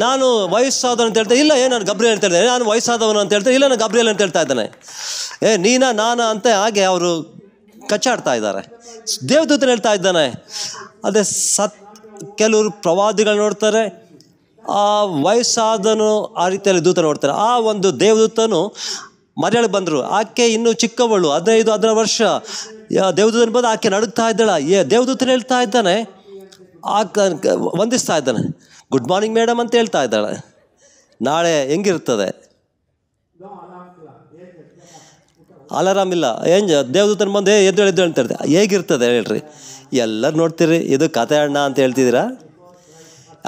[SPEAKER 1] ನಾನು ವಯಸ್ಸಾದವನು ಅಂತ ಹೇಳ್ತಾನೆ. ಇಲ್ಲ ನಾನು ಗಬ್ರಿಯೇಲ್ ಅಂತ ಹೇಳ್ತಾನೆ. ನಾನು ವಯಸ್ಸಾದವನು ಅಂತ ಹೇಳ್ತಾನೆ. ಇಲ್ಲ ನಾನು ಗಬ್ರಿಯೇಲ್ ಅಂತ ಹೇಳ್ತಾ ಇದ್ದಾನೆ. ನಾನಾ ಅಂತ ಹಾಗೆ ಅವರು ಕಚ್ಚಾಡ್ತಾ ಇದ್ದಾರೆ. ದೇವದೂತನು ಹೇಳ್ತಾ ಇದ್ದಾನೆ. ಅದೇ ಕೆಲವರು ಪ್ರವಾದಿಗಳು ನೋಡ್ತಾರೆ, ಆ ವಯಸ್ಸಾದನು ಆ ರೀತಿಯಲ್ಲಿ ದೂತ ನೋಡ್ತಾರೆ. ಆ ಒಂದು ದೇವದೂತನು ಮರ್ಯಾಳಿಗೆ ಬಂದರು. ಆಕೆ ಇನ್ನೂ ಚಿಕ್ಕವಳು, 15-16 ವರ್ಷ. ದೇವದೂತನ ಬಂದು ಆಕೆ ನಡುಗ್ತಾ ಇದ್ದಾಳ. ದೇವದೂತನ ಹೇಳ್ತಾ ಇದ್ದಾನೆ, ವಂದಿಸ್ತಾ ಇದ್ದಾನೆ. ಗುಡ್ ಮಾರ್ನಿಂಗ್ ಮೇಡಮ್ ಅಂತ ಹೇಳ್ತಾ ಇದ್ದಾಳೆ. ನಾಳೆ ಹೆಂಗಿರ್ತದೆ? ಅಲಾರಾಮ್ ಇಲ್ಲ. ದೇವದೂತನ ಬಂದು ಎದ್ದು ಅಂತ ಹೇಳ್ತಾರೆ. ಹೇಗಿರ್ತದೆ ಹೇಳ್ರಿ? ಎಲ್ಲರೂ ನೋಡ್ತೀರಿ, ಇದು ಕತೆ ಅಣ್ಣ ಅಂತ ಹೇಳ್ತಿದ್ದೀರಾ?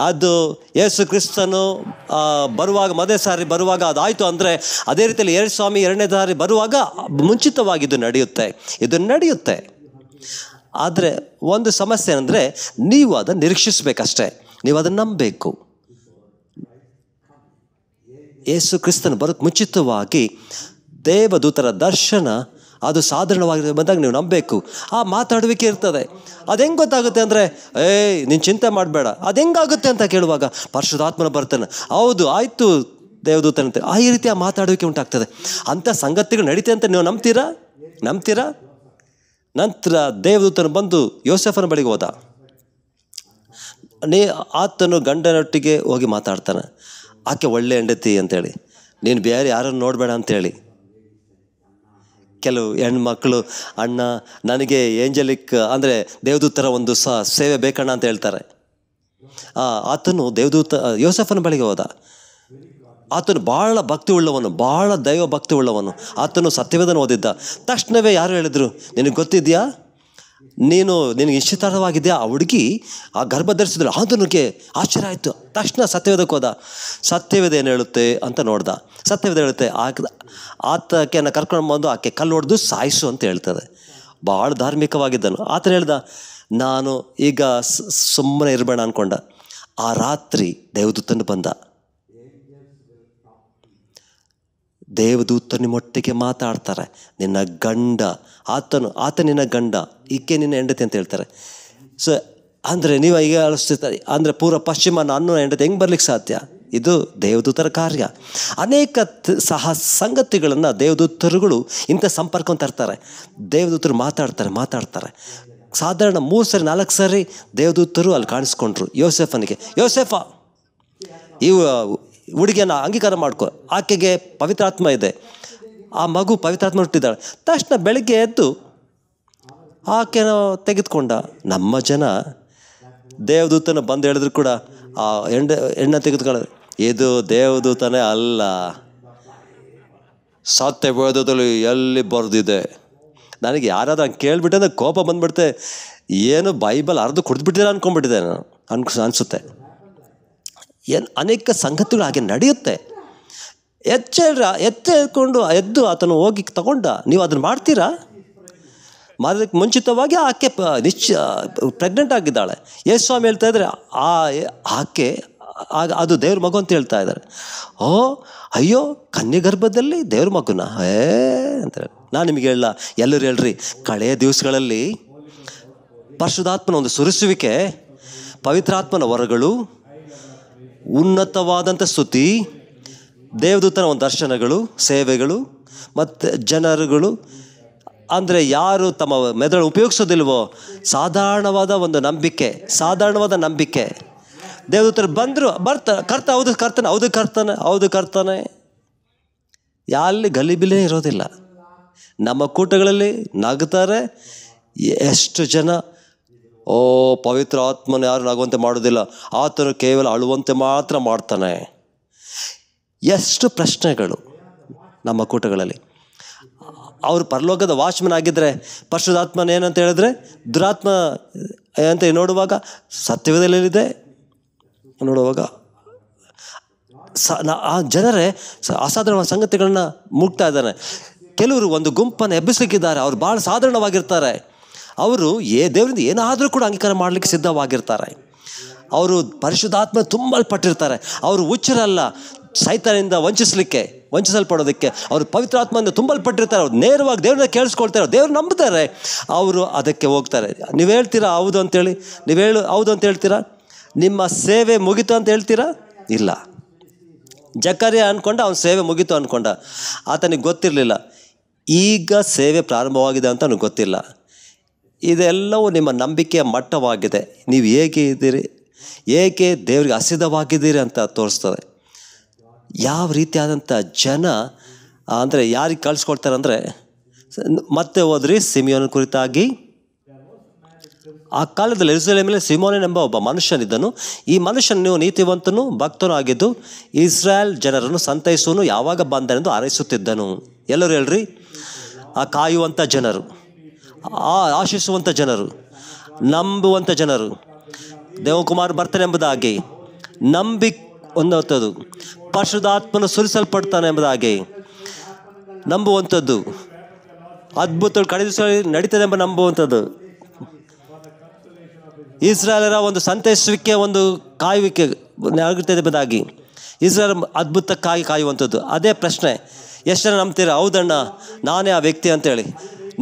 [SPEAKER 1] ಅದು ಯೇಸು ಕ್ರಿಸ್ತನು ಬರುವಾಗ, ಮೊದಲನೇ ಸಾರಿ ಬರುವಾಗ ಅದಾಯಿತು ಅಂದರೆ, ಅದೇ ರೀತಿಯಲ್ಲಿ ಸ್ವಾಮಿ 2ನೇ ಸಾರಿ ಬರುವಾಗ ಮುಂಚಿತವಾಗಿ ಇದು ನಡೆಯುತ್ತೆ. ಆದರೆ ಒಂದು ಸಮಸ್ಯೆ ಅಂದರೆ, ನೀವು ಅದನ್ನು ನಿರೀಕ್ಷಿಸಬೇಕಷ್ಟೇ, ನೀವು ಅದನ್ನು ನಂಬಬೇಕು. ಯೇಸು ಕ್ರಿಸ್ತನು ಬರೋಕ್ಕೆ ಮುಂಚಿತವಾಗಿ ದೇವದೂತರ ದರ್ಶನ ಅದು ಸಾಧಾರಣವಾಗಿ ಬಂದಾಗ ನೀವು ನಂಬಬೇಕು. ಆ ಮಾತಾಡುವಿಕೆ ಇರ್ತದೆ. ಅದು ಹೆಂಗೆ ಗೊತ್ತಾಗುತ್ತೆ ಅಂದರೆ, ನೀನು ಚಿಂತೆ ಮಾಡಬೇಡ, ಅದು ಹೆಂಗಾಗುತ್ತೆ ಅಂತ ಕೇಳುವಾಗ ಪರಿಶುದ್ಧಾತ್ಮನ ಬರ್ತಾನೆ. ಹೌದು ಆಯಿತು ದೇವದೂತನಂತೆ, ಈ ರೀತಿಯ ಮಾತಾಡುವಿಕೆ ಉಂಟಾಗ್ತದೆ. ಅಂಥ ಸಂಗತಿಗಳು ನಡೀತೆ ಅಂತ ನೀವು ನಂಬ್ತೀರಾ? ನಂತರ ದೇವದೂತನು ಬಂದು ಯೋಸೇಫನ ಬಳಿಗೆ ಹೋದ. ಆತನು ಗಂಡನೊಟ್ಟಿಗೆ ಹೋಗಿ ಮಾತಾಡ್ತಾನೆ. ಆಕೆ ಒಳ್ಳೆ ಹೆಂಡತಿ ಅಂತೇಳಿ, ನೀನು ಬೇರೆ ಯಾರನ್ನು ನೋಡಬೇಡ ಅಂತೇಳಿ. ಕೆಲವು ಹೆಣ್ಮಕ್ಳು, ಅಣ್ಣ ನನಗೆ ಏಂಜಲಿಕ್ ಅಂದರೆ ದೇವದೂತರ ಒಂದು ಸೇವೆ ಬೇಕಣ್ಣ ಅಂತ ಹೇಳ್ತಾರೆ. ಆತನು ಯೋಸೇಫನ ಬಳಿಗೆ ಹೋದ. ಆತನು ಭಾಳ ಭಕ್ತಿ ಉಳ್ಳವನು, ಭಾಳ ದೈವ ಭಕ್ತಿ ಉಳ್ಳವನು. ಆತನು ಸತ್ಯವೇದನ ಓದಿದ್ದ. ತಕ್ಷಣವೇ ಯಾರು ಹೇಳಿದ್ರು, ನಿನಗೆ ಗೊತ್ತಿದೆಯಾ, ನಿನಗೆ ನಿಶ್ಚಿತಾರ್ಥವಾಗಿದೆಯಾ ಆ ಹುಡುಗಿ ಆ ಗರ್ಭ ಧರಿಸಿದ್ರು? ಆತನಿಗೆ ಆಶ್ಚರ್ಯ ಆಯಿತು. ತಕ್ಷಣ ಸತ್ಯವೇದಕ್ಕೆ ಹೋದ. ಸತ್ಯವೇದ ಏನು ಹೇಳುತ್ತೆ ಅಂತ ನೋಡ್ದ. ಸತ್ಯವೇದ ಹೇಳುತ್ತೆ, ಆತಕೆಯನ್ನು ಕರ್ಕೊಂಡು ಬಂದು ಆಕೆ ಕಲ್ಲು ಹೊಡೆದು ಸಾಯಿಸು ಅಂತ ಹೇಳ್ತದೆ. ಭಾಳ ಧಾರ್ಮಿಕವಾಗಿದ್ದನು. ಆತನ ಹೇಳ್ದ, ನಾನು ಈಗ ಸುಮ್ಮನೆ ಇರಬೇಡ ಅಂದ್ಕೊಂಡ. ಆ ರಾತ್ರಿ ದೇವದೂತನು ಬಂದ. ದೇವದೂತ ನಿಮ್ಮೊಟ್ಟಿಗೆ ಮಾತಾಡ್ತಾರೆ. ನಿನ್ನ ಗಂಡ ಆತ ನಿನ್ನ ಗಂಡ, ಈಕೆ ನಿನ್ನ ಹೆಂಡತಿ ಅಂತ ಹೇಳ್ತಾರೆ. ಸೊ ಅಂದರೆ ನೀವು ಈಗ ಅನಿಸ್ತಿರ್ತಾರೆ, ಅಂದರೆ ಪೂರ್ವ ಪಶ್ಚಿಮ ನಾನು ಹೆಂಡತಿ ಹೆಂಗೆ ಬರ್ಲಿಕ್ಕೆ ಸಾಧ್ಯ? ಇದು ದೇವದೂತರ ಕಾರ್ಯ. ಅನೇಕ ಸಂಗತಿಗಳನ್ನು ದೇವದೂತರುಗಳು ಇಂಥ ಸಂಪರ್ಕವನ್ನು ತರ್ತಾರೆ. ದೇವದೂತರು ಮಾತಾಡ್ತಾರೆ. ಸಾಧಾರಣ 3 ಸರಿ 4 ಸರಿ ದೇವದೂತರು ಅಲ್ಲಿ ಕಾಣಿಸ್ಕೊಂಡ್ರು ಯೋಸೇಫನಿಗೆ. ಯೋಸೇಫ, ಈ ಹುಡುಗಿಯನ್ನು ಅಂಗೀಕಾರ ಮಾಡ್ಕೊ, ಆಕೆಗೆ ಪವಿತ್ರಾತ್ಮ ಇದೆ, ಆ ಮಗು ಪವಿತ್ರಾತ್ಮ ಹುಟ್ಟಿದ್ದಾಳೆ. ತಕ್ಷಣ ಬೆಳಗ್ಗೆ ಎದ್ದು ಆಕೆನ ತೆಗೆದುಕೊಂಡ. ನಮ್ಮ ಜನ ದೇವದೂತನ ಬಂದು ಹೇಳಿದ್ರು ಕೂಡ ಆ ಹೆಣ್ಣ ತೆಗೆದುಕೊಳ್ಳೋದು, ಇದು ದೇವದೂತನೇ ಅಲ್ಲ, ಸತ್ಯವೇದದಲ್ಲಿ ಎಲ್ಲಿ ಬರೆದಿದೆ. ನನಗೆ ಯಾರಾದ್ರೂ ಹಂಗೆ ಕೇಳಿಬಿಟ್ಟೆ ಅಂದರೆ ಕೋಪ ಬಂದುಬಿಡುತ್ತೆ. ಏನು ಬೈಬಲ್ ಅರ್ಧ ಕುಡಿದ್ಬಿಟ್ಟಿದೆ ಅಂದ್ಕೊಂಡ್ಬಿಟ್ಟಿದೆ ನಾನು ಅನಿಸುತ್ತೆ. ಅನೇಕ ಸಂಗತಿಗಳು ಹಾಗೆ ನಡೆಯುತ್ತೆ. ಎದ್ದು ಆತನು ಹೋಗಿ ತಗೊಂಡ. ನೀವು ಅದನ್ನು ಮಾಡ್ತೀರಾ? ಮಾಡೋದಕ್ಕೆ ಮುಂಚಿತವಾಗಿ ಆಕೆ ಪ್ರೆಗ್ನೆಂಟ್ ಆಗಿದ್ದಾಳೆ. ಯೇಸು ಸ್ವಾಮಿ ಹೇಳ್ತಾ ಇದ್ದಾರೆ, ಆಕೆ ಅದು ದೇವ್ರ ಮಗು ಅಂತ ಹೇಳ್ತಾ ಇದ್ದಾರೆ. ಅಯ್ಯೋ, ಕನ್ಯೆ ಗರ್ಭದಲ್ಲಿ ದೇವ್ರ ಮಗುನ ಅಂತಾರೆ. ನಾನು ನಿಮಗೆ ಹೇಳಲ್ಲ, ಎಲ್ಲರೂ ಹೇಳ್ರಿ, ಕಳೆಯ ದಿವಸಗಳಲ್ಲಿ ಪರಿಶುದ್ಧಾತ್ಮನ ಒಂದು ಸುರಿಸುವಿಕೆ, ಪವಿತ್ರಾತ್ಮನ ವರಗಳು, ಉನ್ನತವಾದಂಥ ಸ್ತುತಿ, ದೇವದೂತನ ಒಂದು ದರ್ಶನಗಳು, ಸೇವೆಗಳು ಮತ್ತು ಜನರುಗಳು. ಅಂದರೆ ಯಾರು ತಮ್ಮ ಮೆದುಳು ಉಪಯೋಗಿಸೋದಿಲ್ವೋ, ಸಾಧಾರಣವಾದ ನಂಬಿಕೆ. ದೇವದೂತರು ಹೌದು ಕರ್ತನೆ ಯಾರಲ್ಲಿ ಗಲಿಬಿಲೇ ಇರೋದಿಲ್ಲ. ನಮ್ಮ ಕೂಟಗಳಲ್ಲಿ ನಗ್ತಾರೆ. ಎಷ್ಟು ಜನ ಪವಿತ್ರ ಆತ್ಮನ ಯಾರು ನಗುವಂತೆ ಮಾಡೋದಿಲ್ಲ, ಆತನು ಕೇವಲ ಅಳುವಂತೆ ಮಾತ್ರ ಮಾಡ್ತಾನೆ. ಎಷ್ಟು ಪ್ರಶ್ನೆಗಳು ನಮ್ಮ ಕೂಟಗಳಲ್ಲಿ. ಅವರು ಪರಲೋಕದ ವಾಚ್ಮನ್ ಆಗಿದ್ದರೆ ಪರಿಶುದ್ಧಾತ್ಮನ ಏನಂತ ಹೇಳಿದ್ರೆ ದುರಾತ್ಮ ಅಂತ ನೋಡುವಾಗ ಸತ್ಯವೇದಲ್ಲಿದೆ. ನೋಡುವಾಗ ಆ ಜನರೇ ಅಸಾಧಾರಣ ಸಂಗತಿಗಳನ್ನ ಮುಗ್ತಾ ಇದ್ದಾನೆ. ಕೆಲವರು ಒಂದು ಗುಂಪನ್ನು ಎಬ್ಬಿಸಲಿಕ್ಕಿದ್ದಾರೆ. ಅವರು ಭಾಳ ಸಾಧಾರಣವಾಗಿರ್ತಾರೆ. ಅವರು ದೇವರಿಂದ ಏನಾದರೂ ಕೂಡ ಅಂಗೀಕಾರ ಮಾಡಲಿಕ್ಕೆ ಸಿದ್ಧವಾಗಿರ್ತಾರೆ. ಅವರು ಪರಿಶುದ್ಧಾತ್ಮ ತುಂಬಲ್ಪಟ್ಟಿರ್ತಾರೆ. ಅವರು ಹುಚ್ಚರಲ್ಲ, ಸೈತಾನಿಂದ ವಂಚಿಸಲ್ಪಡೋದಕ್ಕೆ ಅವರು ಪವಿತ್ರಾತ್ಮದಿಂದ ತುಂಬಲ್ಪಟ್ಟಿರ್ತಾರೆ. ಅವ್ರು ನೇರವಾಗಿ ದೇವ್ರನ್ನ ಕೇಳಿಸ್ಕೊಳ್ತಾರೆ, ದೇವ್ರು ನಂಬ್ತಾರೆ, ಅವರು ಅದಕ್ಕೆ ಹೋಗ್ತಾರೆ. ನೀವು ಹೇಳ್ತೀರಾ ಹೌದು ಅಂತೇಳಿ? ಹೌದು ಅಂತ ಹೇಳ್ತೀರಾ? ನಿಮ್ಮ ಸೇವೆ ಮುಗೀತು ಅಂತ ಹೇಳ್ತೀರಾ? ಇಲ್ಲ. ಜಕರ್ಯ ಅಂದ್ಕೊಂಡ ಅವನ ಸೇವೆ ಮುಗೀತು ಅಂದ್ಕೊಂಡ. ಆತನಿಗೆ ಗೊತ್ತಿರಲಿಲ್ಲ ಈಗ ಸೇವೆ ಪ್ರಾರಂಭವಾಗಿದೆ ಅಂತ ಅವನಿಗೆ ಗೊತ್ತಿಲ್ಲ. ಇದೆಲ್ಲವೂ ನಿಮ್ಮ ನಂಬಿಕೆಯ ಮಟ್ಟವಾಗಿದೆ. ನೀವು ಹೇಗೆ ಇದ್ದೀರಿ, ಹೇಗೆ ದೇವರಿಗೆ ಹಸಿದವಾಗಿದ್ದೀರಿ ಅಂತ ತೋರಿಸ್ತದೆ. ಯಾವ ರೀತಿಯಾದಂಥ ಜನ ಅಂದರೆ ಯಾರಿಗೆ ಕಳಿಸ್ಕೊಡ್ತಾರೆ ಅಂದರೆ, ಮತ್ತೆ ಹೋದ್ರಿ ಸಿಮಿಯೋನ ಕುರಿತಾಗಿ. ಆ ಕಾಲದಲ್ಲಿ ಯೆರೂಸಲೇಮಿನಲ್ಲಿ ಸಿಮೋನನೆಂಬ ಒಬ್ಬ ಮನುಷ್ಯನಿದ್ದನು. ಈ ಮನುಷ್ಯನು ನೀತಿವಂತನು ಭಕ್ತನೂ ಆಗಿದ್ದು ಇಸ್ರಾಯೇಲ್ ಜನರನ್ನು ಸಂತೈಸುವನು ಯಾವಾಗ ಬಂದನೆಂದು ಹಾರೈಸುತ್ತಿದ್ದನು. ಎಲ್ಲರೂ ಹೇಳ್ರಿ, ಆ ಕಾಯುವಂಥ ಜನರು, ಆಶಿಸುವಂಥ ಜನರು, ನಂಬುವಂಥ ಜನರು, ದೇವಕುಮಾರ್ ಬರ್ತಾನೆ ಎಂಬುದಾಗಿ ಹೊಂದುವಂಥದ್ದು, ಪರಿಶುದ್ಧಾತ್ಮನು ಸುರಿಸಲ್ಪಡ್ತಾನೆ ಎಂಬುದಾಗಿ ನಂಬುವಂಥದ್ದು, ಅದ್ಭುತ ಕಡೆ ದಿವಸ ನಡೀತದೆ ಎಂಬ ನಂಬುವಂಥದ್ದು, ಇಸ್ರಾಯೇಲರ ಒಂದು ಸಂತೈಸುವಿಕೆ, ಒಂದು ಕಾಯುವಿಕೆ ಆಗುತ್ತದೆ ಎಂಬುದಾಗಿ ಇಸ್ರಾಯೇಲ್ ಅದ್ಭುತಕ್ಕಾಗಿ ಕಾಯುವಂಥದ್ದು. ಅದೇ ಪ್ರಶ್ನೆ, ಎಷ್ಟು ಜನ ನಂಬ್ತೀರಾ ಹೌದಣ್ಣ ನಾನೇ ಆ ವ್ಯಕ್ತಿ ಅಂತೇಳಿ?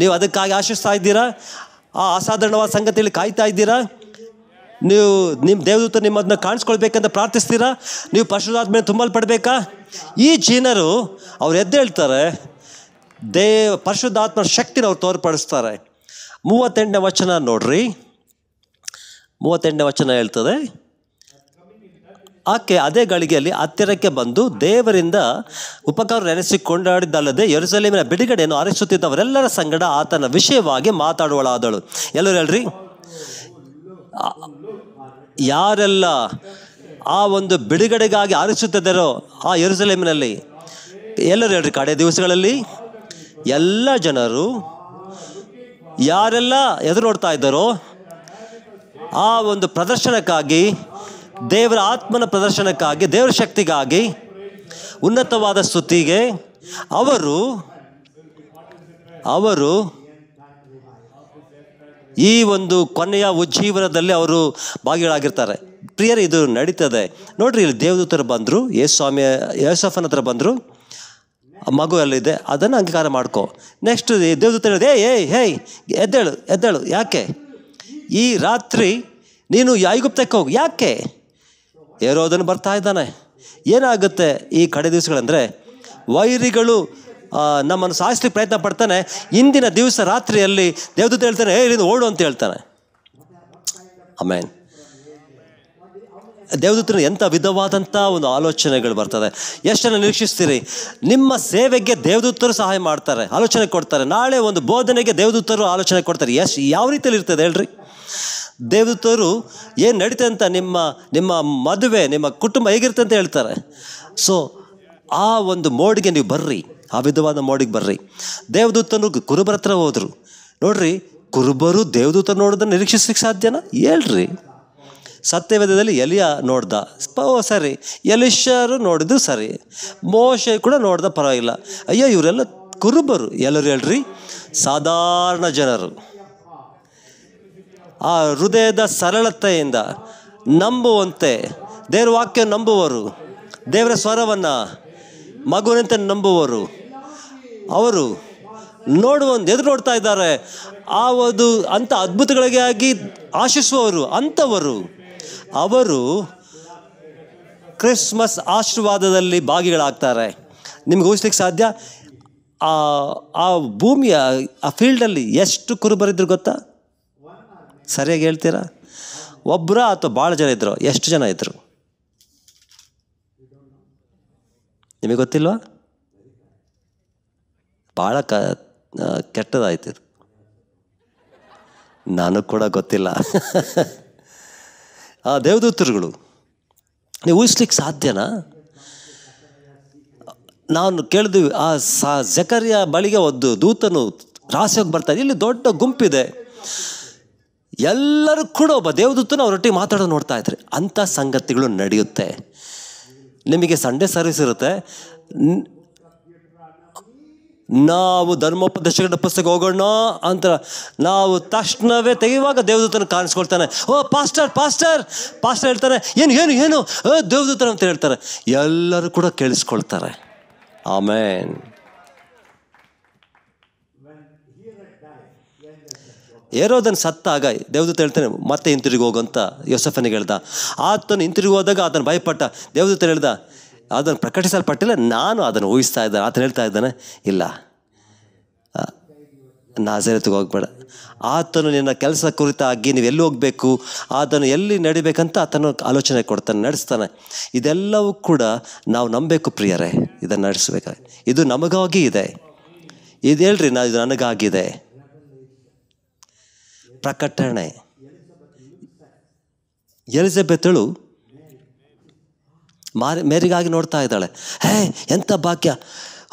[SPEAKER 1] ನೀವು ಅದಕ್ಕಾಗಿ ಆಶಿಸ್ತಾ ಇದ್ದೀರಾ? ಆ ಅಸಾಧಾರಣವಾದ ಸಂಗತಿಯಲ್ಲಿ ಕಾಯ್ತಾ ಇದ್ದೀರಾ? ನೀವು ನಿಮ್ಮ ದೇವದೂತ ನಿಮ್ಮದನ್ನ ಕಾಣಿಸ್ಕೊಳ್ಬೇಕಂತ ಪ್ರಾರ್ಥಿಸ್ತೀರಾ? ನೀವು ಪರಿಶುದ್ಧಾತ್ಮದಿಂದ ತುಂಬಲ್ಪಡಬೇಕಾ? ಈ ಜನರು ಅವ್ರು ಎದ್ದೇಳ್ತಾರೆ, ಪರಿಶುದ್ಧಾತ್ಮನ ಶಕ್ತಿನ ಅವ್ರು ತೋರ್ಪಡಿಸ್ತಾರೆ. 38ನೇ ವಚನ ನೋಡ್ರಿ. 38ನೇ ವಚನ ಹೇಳ್ತದೆ, ಆಕೆ ಅದೇ ಗಳಿಗೆಯಲ್ಲಿ ಹತ್ತಿರಕ್ಕೆ ಬಂದು ದೇವರಿಂದ ಉಪಕಾರ ನೆನೆಸಿಕೊಂಡಾಡಿದ್ದಲ್ಲದೆ ಯೆರೂಸಲೇಮಿನ ಬಿಡುಗಡೆಯನ್ನು ಆರಿಸುತ್ತಿದ್ದವರೆಲ್ಲರ ಸಂಗಡ ಆತನ ವಿಷಯವಾಗಿ ಮಾತಾಡುವಳಾದಳು. ಎಲ್ಲರೂ ಹೇಳ್ರಿ, ಯಾರೆಲ್ಲ ಆ ಒಂದು ಬಿಡುಗಡೆಗಾಗಿ ಆರಿಸುತ್ತಿದ್ದಾರೋ ಆ ಯೆರೂಸಲೇಮಿನಲ್ಲಿ, ಎಲ್ಲರೂ ಹೇಳ್ರಿ, ಕಡೆ ದಿವಸಗಳಲ್ಲಿ ಎಲ್ಲ ಜನರು ಯಾರೆಲ್ಲ ಎದುರು ನೋಡ್ತಾ ಇದ್ದಾರೋ ಆ ಒಂದು ಪ್ರದರ್ಶನಕ್ಕಾಗಿ, ದೇವರ ಆತ್ಮನ ಪ್ರದರ್ಶನಕ್ಕಾಗಿ, ದೇವರ ಶಕ್ತಿಗಾಗಿ, ಉನ್ನತವಾದ ಸ್ತುತಿಗೆ ಅವರು ಈ ಒಂದು ಕೊನೆಯ ಉಜ್ಜೀವನದಲ್ಲಿ ಅವರು ಭಾಗಿಗಳಾಗಿರ್ತಾರೆ. ಪ್ರಿಯರೇ, ಇದು ನಡೀತದೆ ನೋಡ್ರಿ. ಇಲ್ಲಿ ದೇವದೂತರು ಬಂದರು, ಯೇಸಪ್ಪನ ಹತ್ರ ಬಂದರು, ಮಗು ಅಲ್ಲಿದೆ, ಅದನ್ನು ಅಂಗೀಕಾರ ಮಾಡ್ಕೊ. ನೆಕ್ಸ್ಟ್ ದೇವದೂತ ಹೇಳಿದೆ, ಹೇಯ್ ಎದ್ದೇಳು. ಯಾಕೆ ಈ ರಾತ್ರಿ ನೀನು ಐಗುಪ್ತಕ್ಕೆ ಹೋಗು? ಯಾಕೆ? ಹೆರೋದನು ಬರ್ತಾ ಇದ್ದಾನೆ. ಏನಾಗುತ್ತೆ ಈ ಕಡೆ ದಿವಸಗಳಂದರೆ, ವೈರಿಗಳು ನಮ್ಮನ್ನು ಸಾಯಿಸ್ಲಿಕ್ಕೆ ಪ್ರಯತ್ನ ಪಡ್ತಾನೆ. ಇಂದಿನ ದಿವಸ ರಾತ್ರಿಯಲ್ಲಿ ದೇವದೂತ ಹೇಳ್ತಾನೆ, ಇಲ್ಲಿಂದ ಓಡು ಅಂತ ಹೇಳ್ತಾನೆ. ಆಮೇನ್. ದೇವದೂತನ ಎಂಥ ವಿಧವಾದಂಥ ಒಂದು ಆಲೋಚನೆಗಳು ಬರ್ತದೆ. ಎಷ್ಟು ಜನ ನಿರೀಕ್ಷಿಸ್ತೀರಿ? ನಿಮ್ಮ ಸೇವೆಗೆ ದೇವದೂತರು ಸಹಾಯ ಮಾಡ್ತಾರೆ, ಆಲೋಚನೆ ಕೊಡ್ತಾರೆ. ನಾಳೆ ಒಂದು ಬೋಧನೆಗೆ ದೇವದೂತರು ಆಲೋಚನೆ ಕೊಡ್ತಾರೆ. ಯಾವ ರೀತಿಯಲ್ಲಿ ಇರ್ತದೆ ಹೇಳ್ರಿ? ದೇವದೂತರು ಏನು ನಡೀತದೆ ಅಂತ, ನಿಮ್ಮ ಮದುವೆ, ನಿಮ್ಮ ಕುಟುಂಬ ಹೇಗಿರುತ್ತೆ ಅಂತ ಹೇಳ್ತಾರೆ. ಸೊ ಆ ಒಂದು ಮೋಡಿಗೆ ನೀವು ಬರ್ರಿ, ಆ ವಿಧವಾದ ಮೋಡಿಗೆ ಬರ್ರಿ. ದೇವದೂತನು ಕುರುಬರ ಹತ್ರ ಹೋದರು. ನೋಡ್ರಿ, ಕುರುಬರು ದೇವದೂತ ನೋಡೋದನ್ನು ನಿರೀಕ್ಷಿಸ್ಲಿಕ್ಕೆ ಸಾಧ್ಯನಾ? ಹೇಳ್ರಿ. ಸತ್ಯವೇದದಲ್ಲಿ ಎಲಿಯ ನೋಡ್ದ, ಸರಿ. ಎಲಿಷರು ನೋಡಿದ್ರು ಸರಿ. ಮೋಶೆ ಕೂಡ ನೋಡ್ದ, ಪರವಾಗಿಲ್ಲ. ಅಯ್ಯೋ, ಇವರೆಲ್ಲ ಕುರುಬರು. ಎಲ್ಲರೂ ಹೇಳ್ರಿ, ಸಾಧಾರಣ ಜನರು. ಆ ಹೃದಯದ ಸರಳತೆಯಿಂದ ನಂಬುವಂತೆ, ದೇವರ ವಾಕ್ಯ ನಂಬುವರು, ದೇವರ ಸ್ವರವನ್ನು ಮಗುವಿನಂತೆ ನಂಬುವರು, ಅವರು ಎದುರು ನೋಡ್ತಾ ಇದ್ದಾರೆ. ಆ ಒಂದು ಅಂಥ ಅದ್ಭುತಗಳಿಗಾಗಿ ಆಶಿಸುವವರು ಅಂಥವರು, ಅವರು ಕ್ರಿಸ್ಮಸ್ ಆಶೀರ್ವಾದದಲ್ಲಿ ಭಾಗಿಗಳಾಗ್ತಾರೆ. ನಿಮ್ಗೆ ಊಹಿಸ್ಲಿಕ್ಕೆ ಸಾಧ್ಯ? ಆ ಭೂಮಿಯ ಆ ಫೀಲ್ಡಲ್ಲಿ ಎಷ್ಟು ಕುರುಬರಿದ್ರು ಗೊತ್ತಾ? ಸರಿಯಾಗಿ ಹೇಳ್ತೀರಾ? ಒಬ್ಬರ ಅಥವಾ ಭಾಳ ಜನ ಇದ್ರು? ಎಷ್ಟು ಜನ ಇದ್ರು ನಿಮಗೆ ಗೊತ್ತಿಲ್ವಾ? ಭಾಳ ಕೆಟ್ಟದಾಯ್ತು. ನನಗೆ ಕೂಡ ಗೊತ್ತಿಲ್ಲ. ಆ ದೇವದೂತರುಗಳು ನೀವು ಊಹಿಸ್ಲಿಕ್ಕೆ ಸಾಧ್ಯನಾ? ನಾನು ಕೇಳಿದ್ವಿ, ಆ ಜಕರ್ಯ ಬಳಿಗೆ ಒಂದು ದೂತನು ರಹಸ್ಯವಾಗಿ ಬರ್ತಾರೆ. ಇಲ್ಲಿ ದೊಡ್ಡ ಗುಂಪಿದೆ, ಎಲ್ಲರೂ ಕೂಡ ಒಬ್ಬ ದೇವದೂತನ ಅವರೊಟ್ಟಿಗೆ ಮಾತಾಡೋದು ನೋಡ್ತಾ ಇದ್ರಿ. ಅಂಥ ಸಂಗತಿಗಳು ನಡೆಯುತ್ತೆ. ನಿಮಗೆ ಸಂಡೇ ಸರ್ವಿಸ್ ಇರುತ್ತೆ, ನಾವು ಧರ್ಮೋಪದೇಶಗಳ ಪುಸ್ತಕ ಹೋಗೋಣ ಅಂತ ನಾವು ತಕ್ಷಣವೇ ತೆಗೆಯುವಾಗ ದೇವದೂತನ ಕಾಣಿಸ್ಕೊಳ್ತಾನೆ. ಓ ಪಾಸ್ಟರ್ ಪಾಸ್ಟರ್ ಪಾಸ್ಟರ್ ಹೇಳ್ತಾರೆ, ಏನು ಏನು ಏನು ದೇವದೂತನ ಅಂತ ಹೇಳ್ತಾರೆ. ಎಲ್ಲರೂ ಕೂಡ ಕೇಳಿಸ್ಕೊಳ್ತಾರೆ. ಆಮೇನ್. ಹೇರೋದನ ಸತ್ತಾಗ ದೇವದೂತ ಹೇಳ್ತಾನೆ ಮತ್ತೆ ಹಿಂತಿರುಗಿ ಹೋಗಂತ ಯೋಸೆಫನಿಗೆ ಹೇಳ್ದ. ಆತನು ಹಿಂತಿರುಗಿ ಹೋದಾಗ ಆತನು ಭಯಪಟ್ಟ. ದೇವದೂತ ಹೇಳ್ದ, ಅದನ್ನು ಪ್ರಕಟಿಸಲ್ಪಟ್ಟಿಲ್ಲ, ನಾನು ಅದನ್ನು ಊಹಿಸ್ತಾ ಇದ್ದಾನೆ. ಆತನು ಹೇಳ್ತಾ ಇದ್ದಾನೆ, ಇಲ್ಲ ನಾಜರೇತಿಗೆ ಹೋಗ್ಬೇಡ, ಆತನು ನಿನ್ನ ಕೆಲಸ ಕುರಿತಾಗಿ ನೀವು ಎಲ್ಲಿ ಹೋಗಬೇಕು, ಅದನ್ನು ಎಲ್ಲಿ ನಡಿಬೇಕಂತ ಆತನು ಆಲೋಚನೆ ಕೊಡ್ತಾನೆ, ನಡೆಸ್ತಾನೆ. ಇದೆಲ್ಲವೂ ಕೂಡ ನಾವು ನಂಬಬೇಕು ಪ್ರಿಯರೇ. ಇದನ್ನು ನಡೆಸಬೇಕಾಗಿ ಇದು ನಮಗಾಗಿ ಇದೆ. ಇದು ಹೇಳ್ರಿ, ಇದು ನನಗಾಗಿದೆ. ಪ್ರಕಟಣೆ. ಎಲಿಜಬೆತಳು ಮೇರಿಗಾಗಿ ನೋಡ್ತಾ ಇದ್ದಾಳೆ. ಹೇ ಎಂಥ ಭಾಗ್ಯ,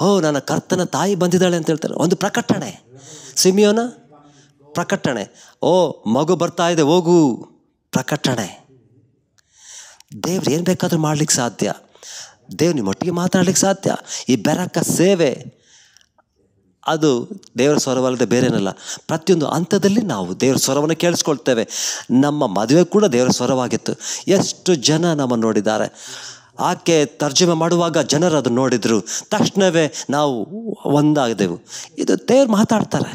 [SPEAKER 1] ಓ ನನ್ನ ಕರ್ತನ ತಾಯಿ ಬಂದಿದ್ದಾಳೆ ಅಂತ ಹೇಳ್ತಾರೆ. ಒಂದು ಪ್ರಕಟಣೆ. ಸಿಮಿಯೋನ ಪ್ರಕಟಣೆ. ಓ ಮಗು ಬರ್ತಾ ಇದೆ, ಹೋಗು, ಪ್ರಕಟಣೆ. ದೇವ್ರು ಏನು ಬೇಕಾದರೂ ಮಾಡ್ಲಿಕ್ಕೆ ಸಾಧ್ಯ. ದೇವ್ರು ನಿಮ್ಮೊಟ್ಟಿಗೆ ಮಾತಾಡ್ಲಿಕ್ಕೆ ಸಾಧ್ಯ. ಈ ಬೆರಕ ಸೇವೆ ಅದು ದೇವರ ಸ್ವರವಲ್ಲದೆ ಬೇರೇನಲ್ಲ. ಪ್ರತಿಯೊಂದು ಹಂತದಲ್ಲಿ ನಾವು ದೇವರ ಸ್ವರವನ್ನು ಕೇಳಿಸ್ಕೊಳ್ತೇವೆ. ನಮ್ಮ ಮದುವೆ ಕೂಡ ದೇವರ ಸ್ವರವಾಗಿತ್ತು. ಎಷ್ಟು ಜನ ನಮ್ಮನ್ನು ನೋಡಿದ್ದಾರೆ. ಆಕೆ ತರ್ಜುಮೆ ಮಾಡುವಾಗ ಜನರು ಅದನ್ನು ನೋಡಿದರು. ತಕ್ಷಣವೇ ನಾವು ಒಂದಾದೆವು. ಇದು ದೇವ್ರು ಮಾತಾಡ್ತಾರೆ,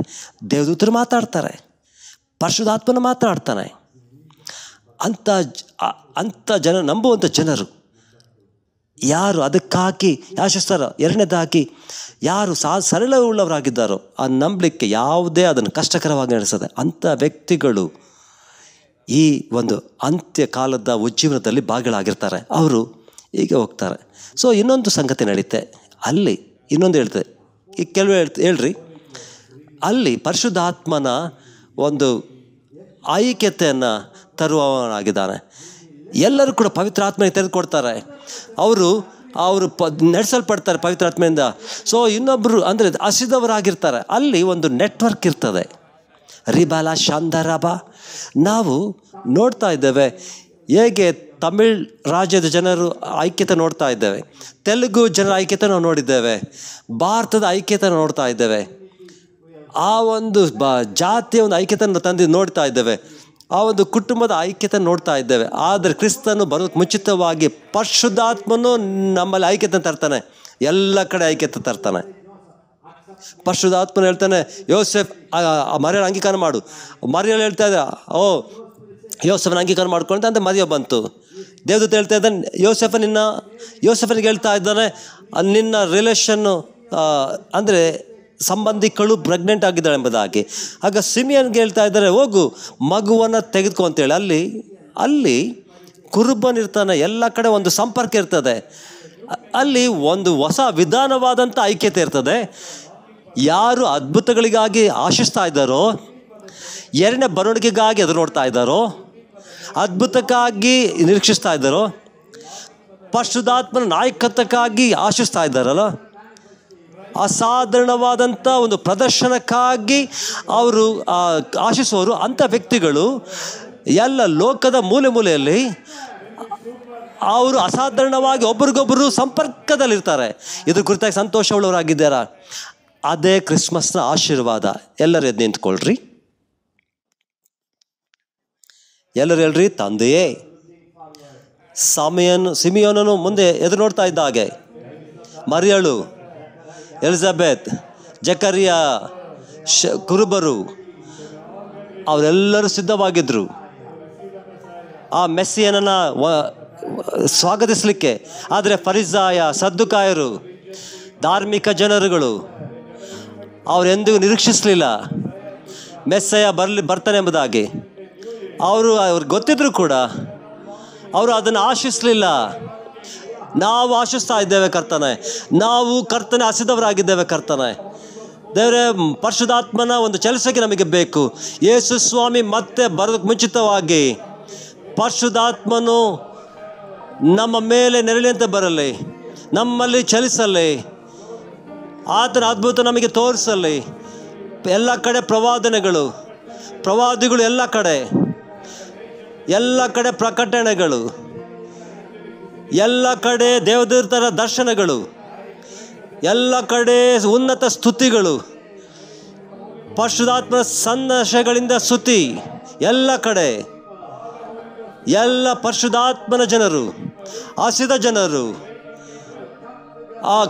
[SPEAKER 1] ದೇವದೂತರು ಮಾತಾಡ್ತಾರೆ, ಪರಿಶುದ್ಧಾತ್ಮನ ಮಾತಾಡ್ತಾನೆ. ಅಂಥ ಜನ, ನಂಬುವಂಥ ಜನರು ಯಾರು ಅದಕ್ಕಾಗಿ ಆಶಿಸ್ತಾರೋ, ಎರಡನೇದಾಗಿ ಯಾರು ಸರಳವುಳ್ಳವರಾಗಿದ್ದಾರೋ ಆ ನಂಬಲಿಕ್ಕೆ ಯಾವುದೇ ಅದನ್ನು ಕಷ್ಟಕರವಾಗಿ ನಡೆಸದೆ ಅಂಥ ವ್ಯಕ್ತಿಗಳು ಈ ಒಂದು ಅಂತ್ಯ ಕಾಲದ ಉಜ್ಜೀವನದಲ್ಲಿ ಭಾಗಿಗಳಾಗಿರ್ತಾರೆ. ಅವರು ಹೀಗೆ ಹೋಗ್ತಾರೆ. ಸೊ ಇನ್ನೊಂದು ಸಂಗತಿ ನಡೀತೆ ಅಲ್ಲಿ, ಇನ್ನೊಂದು ಹೇಳ್ತದೆ. ಈ ಕೆಲವು ಹೇಳ್ರಿ, ಅಲ್ಲಿ ಪರಿಶುದ್ಧಾತ್ಮನ ಒಂದು ಐಕ್ಯತೆಯನ್ನು ತರುವವನಾಗಿದ್ದಾನೆ. ಎಲ್ಲರೂ ಕೂಡ ಪವಿತ್ರ ಆತ್ಮನಿಗೆ ತೆಗೆದುಕೊಡ್ತಾರೆ. ಅವರು ನಡೆಸಲ್ಪಡ್ತಾರೆ ಪವಿತ್ರಾತ್ಮೆಯಿಂದ. ಸೊ ಇನ್ನೊಬ್ಬರು ಅಂದರೆ ಹಸಿದವರಾಗಿರ್ತಾರೆ. ಅಲ್ಲಿ ಒಂದು ನೆಟ್ವರ್ಕ್ ಇರ್ತದೆ. ರಿಬಾಲ ಶಾಂದರಾಬ ನಾವು ನೋಡ್ತಾ ಇದ್ದೇವೆ. ಹೇಗೆ ತಮಿಳ್ ರಾಜ್ಯದ ಜನರು ಐಕ್ಯತೆ ನೋಡ್ತಾ ಇದ್ದೇವೆ, ತೆಲುಗು ಜನರ ಐಕ್ಯತೆ ನಾವು ನೋಡಿದ್ದೇವೆ, ಭಾರತದ ಐಕ್ಯತೆ ನೋಡ್ತಾ ಇದ್ದೇವೆ, ಆ ಒಂದು ಜಾತಿಯ ಒಂದು ಐಕ್ಯತೆಯನ್ನು ತಂದು ನೋಡ್ತಾ ಇದ್ದೇವೆ, ಆ ಒಂದು ಕುಟುಂಬದ ಐಕ್ಯತೆ ನೋಡ್ತಾ ಇದ್ದೇವೆ. ಆದರೆ ಕ್ರಿಸ್ತನು ಬರೋದಕ್ಕೆ ಮುಂಚಿತವಾಗಿ ಪರಿಶುದ್ಧಾತ್ಮನು ನಮ್ಮಲ್ಲಿ ಐಕ್ಯತೆ ತರ್ತಾನೆ. ಎಲ್ಲ ಕಡೆ ಐಕ್ಯತೆ ತರ್ತಾನೆ. ಪರಿಶುದ್ಧಾತ್ಮನು ಹೇಳ್ತಾನೆ, ಯೋಸೆಫ್ ಮರಿಯಳ ಅಂಗೀಕಾರ ಮಾಡು. ಮರಿಯಳು ಹೇಳ್ತಾ ಇದ್ದ, ಓ ಯೋಸೆಫನ ಅಂಗೀಕಾರ ಮಾಡ್ಕೊಳ್ತಾ ಅಂತ ಮರಿಯ ಬಂತು. ದೇವದೂತ ಹೇಳ್ತಾ ಇದ್ದಾನೆ, ಯೋಸೆಫನಿಗೆ ಹೇಳ್ತಾ ಇದ್ದಾನೆ, ನಿನ್ನ ರಿಲೇಷನ್ನು ಅಂದರೆ ಸಂಬಂಧಿಕಳು ಪ್ರೆಗ್ನೆಂಟ್ ಆಗಿದ್ದಾಳೆ ಎಂಬುದಾಗಿ. ಆಗ ಸಿಮಿಯನ್ಗೆ ಹೇಳ್ತಾ ಇದ್ದಾರೆ, ಹೋಗು ಮಗುವನ್ನು ತೆಗೆದುಕೊ ಅಂತೇಳಿ. ಅಲ್ಲಿ ಕುರುಬನಿರ್ತಾನೆ. ಎಲ್ಲ ಕಡೆ ಒಂದು ಸಂಪರ್ಕ ಇರ್ತದೆ. ಅಲ್ಲಿ ಒಂದು ಹೊಸ ವಿಧಾನವಾದಂಥ ಐಕ್ಯತೆ ಇರ್ತದೆ. ಯಾರು ಅದ್ಭುತಗಳಿಗಾಗಿ ಆಶಿಸ್ತಾ ಇದ್ದಾರೋ, ಎರಡನೇ ಬರವಣಿಗೆಗಾಗಿ ಎದುರು ನೋಡ್ತಾ ಇದ್ದಾರೋ, ಅದ್ಭುತಕ್ಕಾಗಿ ನಿರೀಕ್ಷಿಸ್ತಾ ಇದ್ದಾರೋ, ಪರಿಶುದ್ಧಾತ್ಮನ ನಾಯಕತ್ವಕ್ಕಾಗಿ ಆಶಿಸ್ತಾ ಇದ್ದಾರಲ್ಲ, ಅಸಾಧಾರಣವಾದಂಥ ಒಂದು ಪ್ರದರ್ಶನಕ್ಕಾಗಿ ಅವರು ಆಶಿಸುವವರು, ಅಂಥ ವ್ಯಕ್ತಿಗಳು ಎಲ್ಲ ಲೋಕದ ಮೂಲೆ ಮೂಲೆಯಲ್ಲಿ ಅವರು ಅಸಾಧಾರಣವಾಗಿ ಒಬ್ರಿಗೊಬ್ಬರು ಸಂಪರ್ಕದಲ್ಲಿರ್ತಾರೆ. ಇದ್ರ ಕುರಿತಾಗಿ ಸಂತೋಷವುಳ್ಳವರಾಗಿದ್ದಾರಾ? ಅದೇ ಕ್ರಿಸ್ಮಸ್ನ ಆಶೀರ್ವಾದ. ಎಲ್ಲರೂ ಎದ್ದು ನಿಂತ್ಕೊಳ್ರಿ. ಎಲ್ಲರೂ ಹೇಳ್ರಿ, ತಂದೆಯೇ. ಸಿಮಿಯೋನನು ಮುಂದೆ ಎದುರು ನೋಡ್ತಾ ಇದ್ದ ಹಾಗೆ ಮರಿಯಳು, ಎಲಿಜಬೆತ್, ಜಕರಿಯ, ಕುರುಬರು ಅವರೆಲ್ಲರೂ ಸಿದ್ಧವಾಗಿದ್ದರು ಆ ಮೆಸ್ಸಿಯನನ್ನು ಸ್ವಾಗತಿಸಲಿಕ್ಕೆ. ಆದರೆ ಫರಿಸಾಯ, ಸದ್ದುಕಾಯರು, ಧಾರ್ಮಿಕ ಜನರುಗಳು ಅವರೆಂದಿಗೂ ನಿರೀಕ್ಷಿಸಲಿಲ್ಲ ಮೆಸ್ಸಯ್ಯ ಬರ್ತಾನೆ ಎಂಬುದಾಗಿ. ಅವ್ರಿಗೆ ಗೊತ್ತಿದ್ರು ಕೂಡ ಅವರು ಅದನ್ನು ಆಶಿಸಲಿಲ್ಲ. ನಾವು ಆಶಿಸ್ತಾ ಇದ್ದೇವೆ ಕರ್ತನೆ, ನಾವು ಕರ್ತನೆ ಹಸಿದವರಾಗಿದ್ದೇವೆ ಕರ್ತನೆ. ದೇವರೇ, ಪರಿಶುದ್ಧಾತ್ಮನ ಒಂದು ಕೆಲಸಕ್ಕೆ ನಮಗೆ ಬೇಕು. ಯೇಸು ಸ್ವಾಮಿ ಮತ್ತೆ ಬರೋದಕ್ಕೆ ಮುಂಚಿತವಾಗಿ ಪರಿಶುದ್ಧಾತ್ಮನು ನಮ್ಮ ಮೇಲೆ ನೆರಳಿನಂತೆ ಬರಲಿ, ನಮ್ಮಲ್ಲಿ ಚಲಿಸಲಿ, ಆತನ ಅದ್ಭುತ ನಮಗೆ ತೋರಿಸಲಿ. ಎಲ್ಲ ಕಡೆ ಪ್ರವಾದಿಗಳು, ಎಲ್ಲ ಕಡೆ ಪ್ರಕಟಣೆಗಳು, ಎಲ್ಲ ಕಡೆ ದೇವದೂತರ ದರ್ಶನಗಳು, ಎಲ್ಲ ಕಡೆ ಉನ್ನತ ಸ್ತುತಿಗಳು, ಪರಿಶುದ್ಧಾತ್ಮ ಸಂದೇಶಗಳಿಂದ ಸ್ತುತಿ. ಎಲ್ಲ ಕಡೆ ಎಲ್ಲ ಪರಿಶುದ್ಧಾತ್ಮನ ಜನರು, ಹಸಿದ ಜನರು,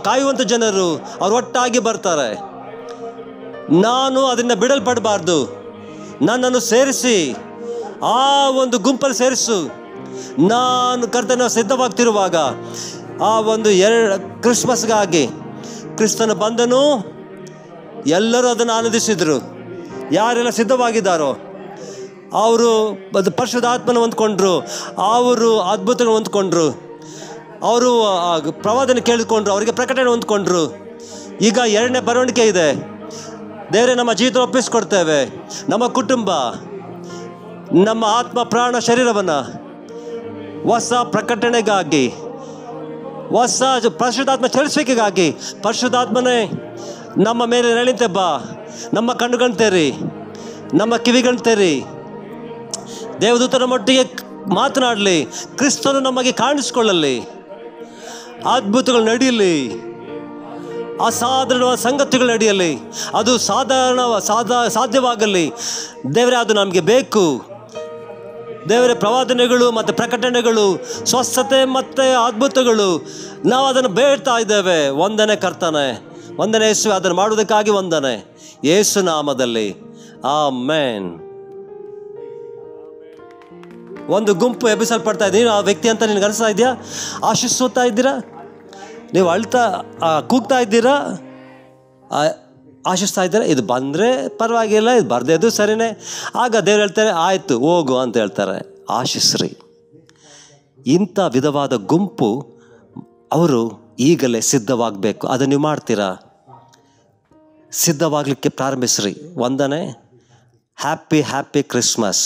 [SPEAKER 1] ಕಾಯುವಂಥ ಜನರು ಅವ್ರು ಒಟ್ಟಾಗಿ ಬರ್ತಾರೆ. ನಾನು ಅದನ್ನು ಬಿಡಲ್ಪಡಬಾರ್ದು. ನನ್ನನ್ನು ಸೇರಿಸಿ, ಆ ಒಂದು ಗುಂಪಲ್ಲಿ ಸೇರಿಸು. ನಾನು ಕರ್ತನ ಸಿದ್ಧವಾಗ್ತಿರುವಾಗ ಆ ಒಂದು ಕ್ರಿಸ್ಮಸ್ಗಾಗಿ ಕ್ರಿಸ್ತನ ಬಂದನು. ಎಲ್ಲರೂ ಅದನ್ನು ಆನಂದಿಸಿದರು. ಯಾರೆಲ್ಲ ಸಿದ್ಧವಾಗಿದ್ದಾರೋ ಅವರು ಪರಿಶುದ್ಧಾತ್ಮನ ಹೊಂದ್ಕೊಂಡ್ರು, ಅವರು ಅದ್ಭುತಗಳು ಹೊಂದ್ಕೊಂಡ್ರು, ಅವರು ಪ್ರವಾದನೆ ಕೇಳಿಕೊಂಡ್ರು, ಅವರಿಗೆ ಪ್ರಕಟಣೆ ಹೊಂದ್ಕೊಂಡ್ರು. ಈಗ 2ನೇ ಬರವಣಿಗೆ ಇದೆ. ದೇವರೇ, ನಮ್ಮ ಜೀವಿತ ಒಪ್ಪಿಸ್ಕೊಡ್ತೇವೆ. ನಮ್ಮ ಕುಟುಂಬ, ನಮ್ಮ ಆತ್ಮ, ಪ್ರಾಣ, ಶರೀರವನ್ನು ಹೊಸ ಪ್ರಕಟಣೆಗಾಗಿ, ಹೊಸ ಪರಿಶುದ್ಧಾತ್ಮ ಚಲಿಸುವಿಕೆಗಾಗಿ, ಪರಿಶುದ್ಧಾತ್ಮನೇ ನಮ್ಮ ಮೇಲೆ ನಳಿತೆ ಬಾ. ನಮ್ಮ ಕಣ್ಣುಗಳನ್ನ ತೆರಿ, ನಮ್ಮ ಕಿವಿಗಳನ್ನ ತೆರಿ. ದೇವದೂತರ ಮಟ್ಟಿಗೆ ಮಾತನಾಡಲಿ. ಕ್ರಿಸ್ತನು ನಮಗೆ ಕಾಣಿಸ್ಕೊಳ್ಳಲಿ. ಅದ್ಭುತಗಳು ನಡೆಯಲಿ. ಅಸಾಧಾರಣ ಸಂಗತಿಗಳು ನಡೆಯಲಿ. ಅದು ಸಾಧ್ಯವಾಗಲಿ. ದೇವರೇ, ಅದು ನಮಗೆ ಬೇಕು. ದೇವರೇ, ಪ್ರವಾದನೆಗಳು ಮತ್ತು ಪ್ರಕಟಣೆಗಳು, ಸ್ವಸ್ಥತೆ ಮತ್ತು ಅದ್ಭುತಗಳು, ನಾವು ಅದನ್ನು ಬೇಡ್ತಾ ಇದ್ದೇವೆ. ವಂದನೆ ಕರ್ತನೆ, ವಂದನೆ ಯೇಸುವೆ. ಅದನ್ನು ಮಾಡುವುದಕ್ಕಾಗಿ ವಂದನೆ, ಯೇಸು ನಾಮದಲ್ಲಿ. ಆಮೆನ್. ಒಂದು ಗುಂಪು ಎಬ್ಬಿಸಲ್ಪಡ್ತಾ ಇದೆ. ನೀವು ಆ ವ್ಯಕ್ತಿ ಅಂತ ನಿನಗೆ ಅನಿಸ್ತಾ ಇದೆಯಾ? ಆಶಿಸ್ತಾ ಇದ್ದೀರಾ? ನೀವು ಅಳ್ತಾ ಕೂಗ್ತಾ ಇದ್ದೀರಾ? ಆಶಿಸ್ತಾ ಇದ್ದೀರಾ? ಇದು ಬಂದರೆ ಪರವಾಗಿಲ್ಲ, ಇದು ಬರ್ದೇದು ಸರಿನೇ. ಆಗ ದೇವ್ರು ಹೇಳ್ತಾರೆ, ಆಯಿತು ಹೋಗು ಅಂತ ಹೇಳ್ತಾರೆ. ಆಶಿಸ್ರಿ. ಇಂಥ ವಿಧವಾದ ಗುಂಪು ಅವರು ಈಗಲೇ ಸಿದ್ಧವಾಗಬೇಕು. ಅದನ್ನು ನೀವು ಮಾಡ್ತೀರಾ? ಸಿದ್ಧವಾಗಲಿಕ್ಕೆ ಪ್ರಾರಂಭಿಸ್ರಿ. ವಂದನೆ. Happy Christmas.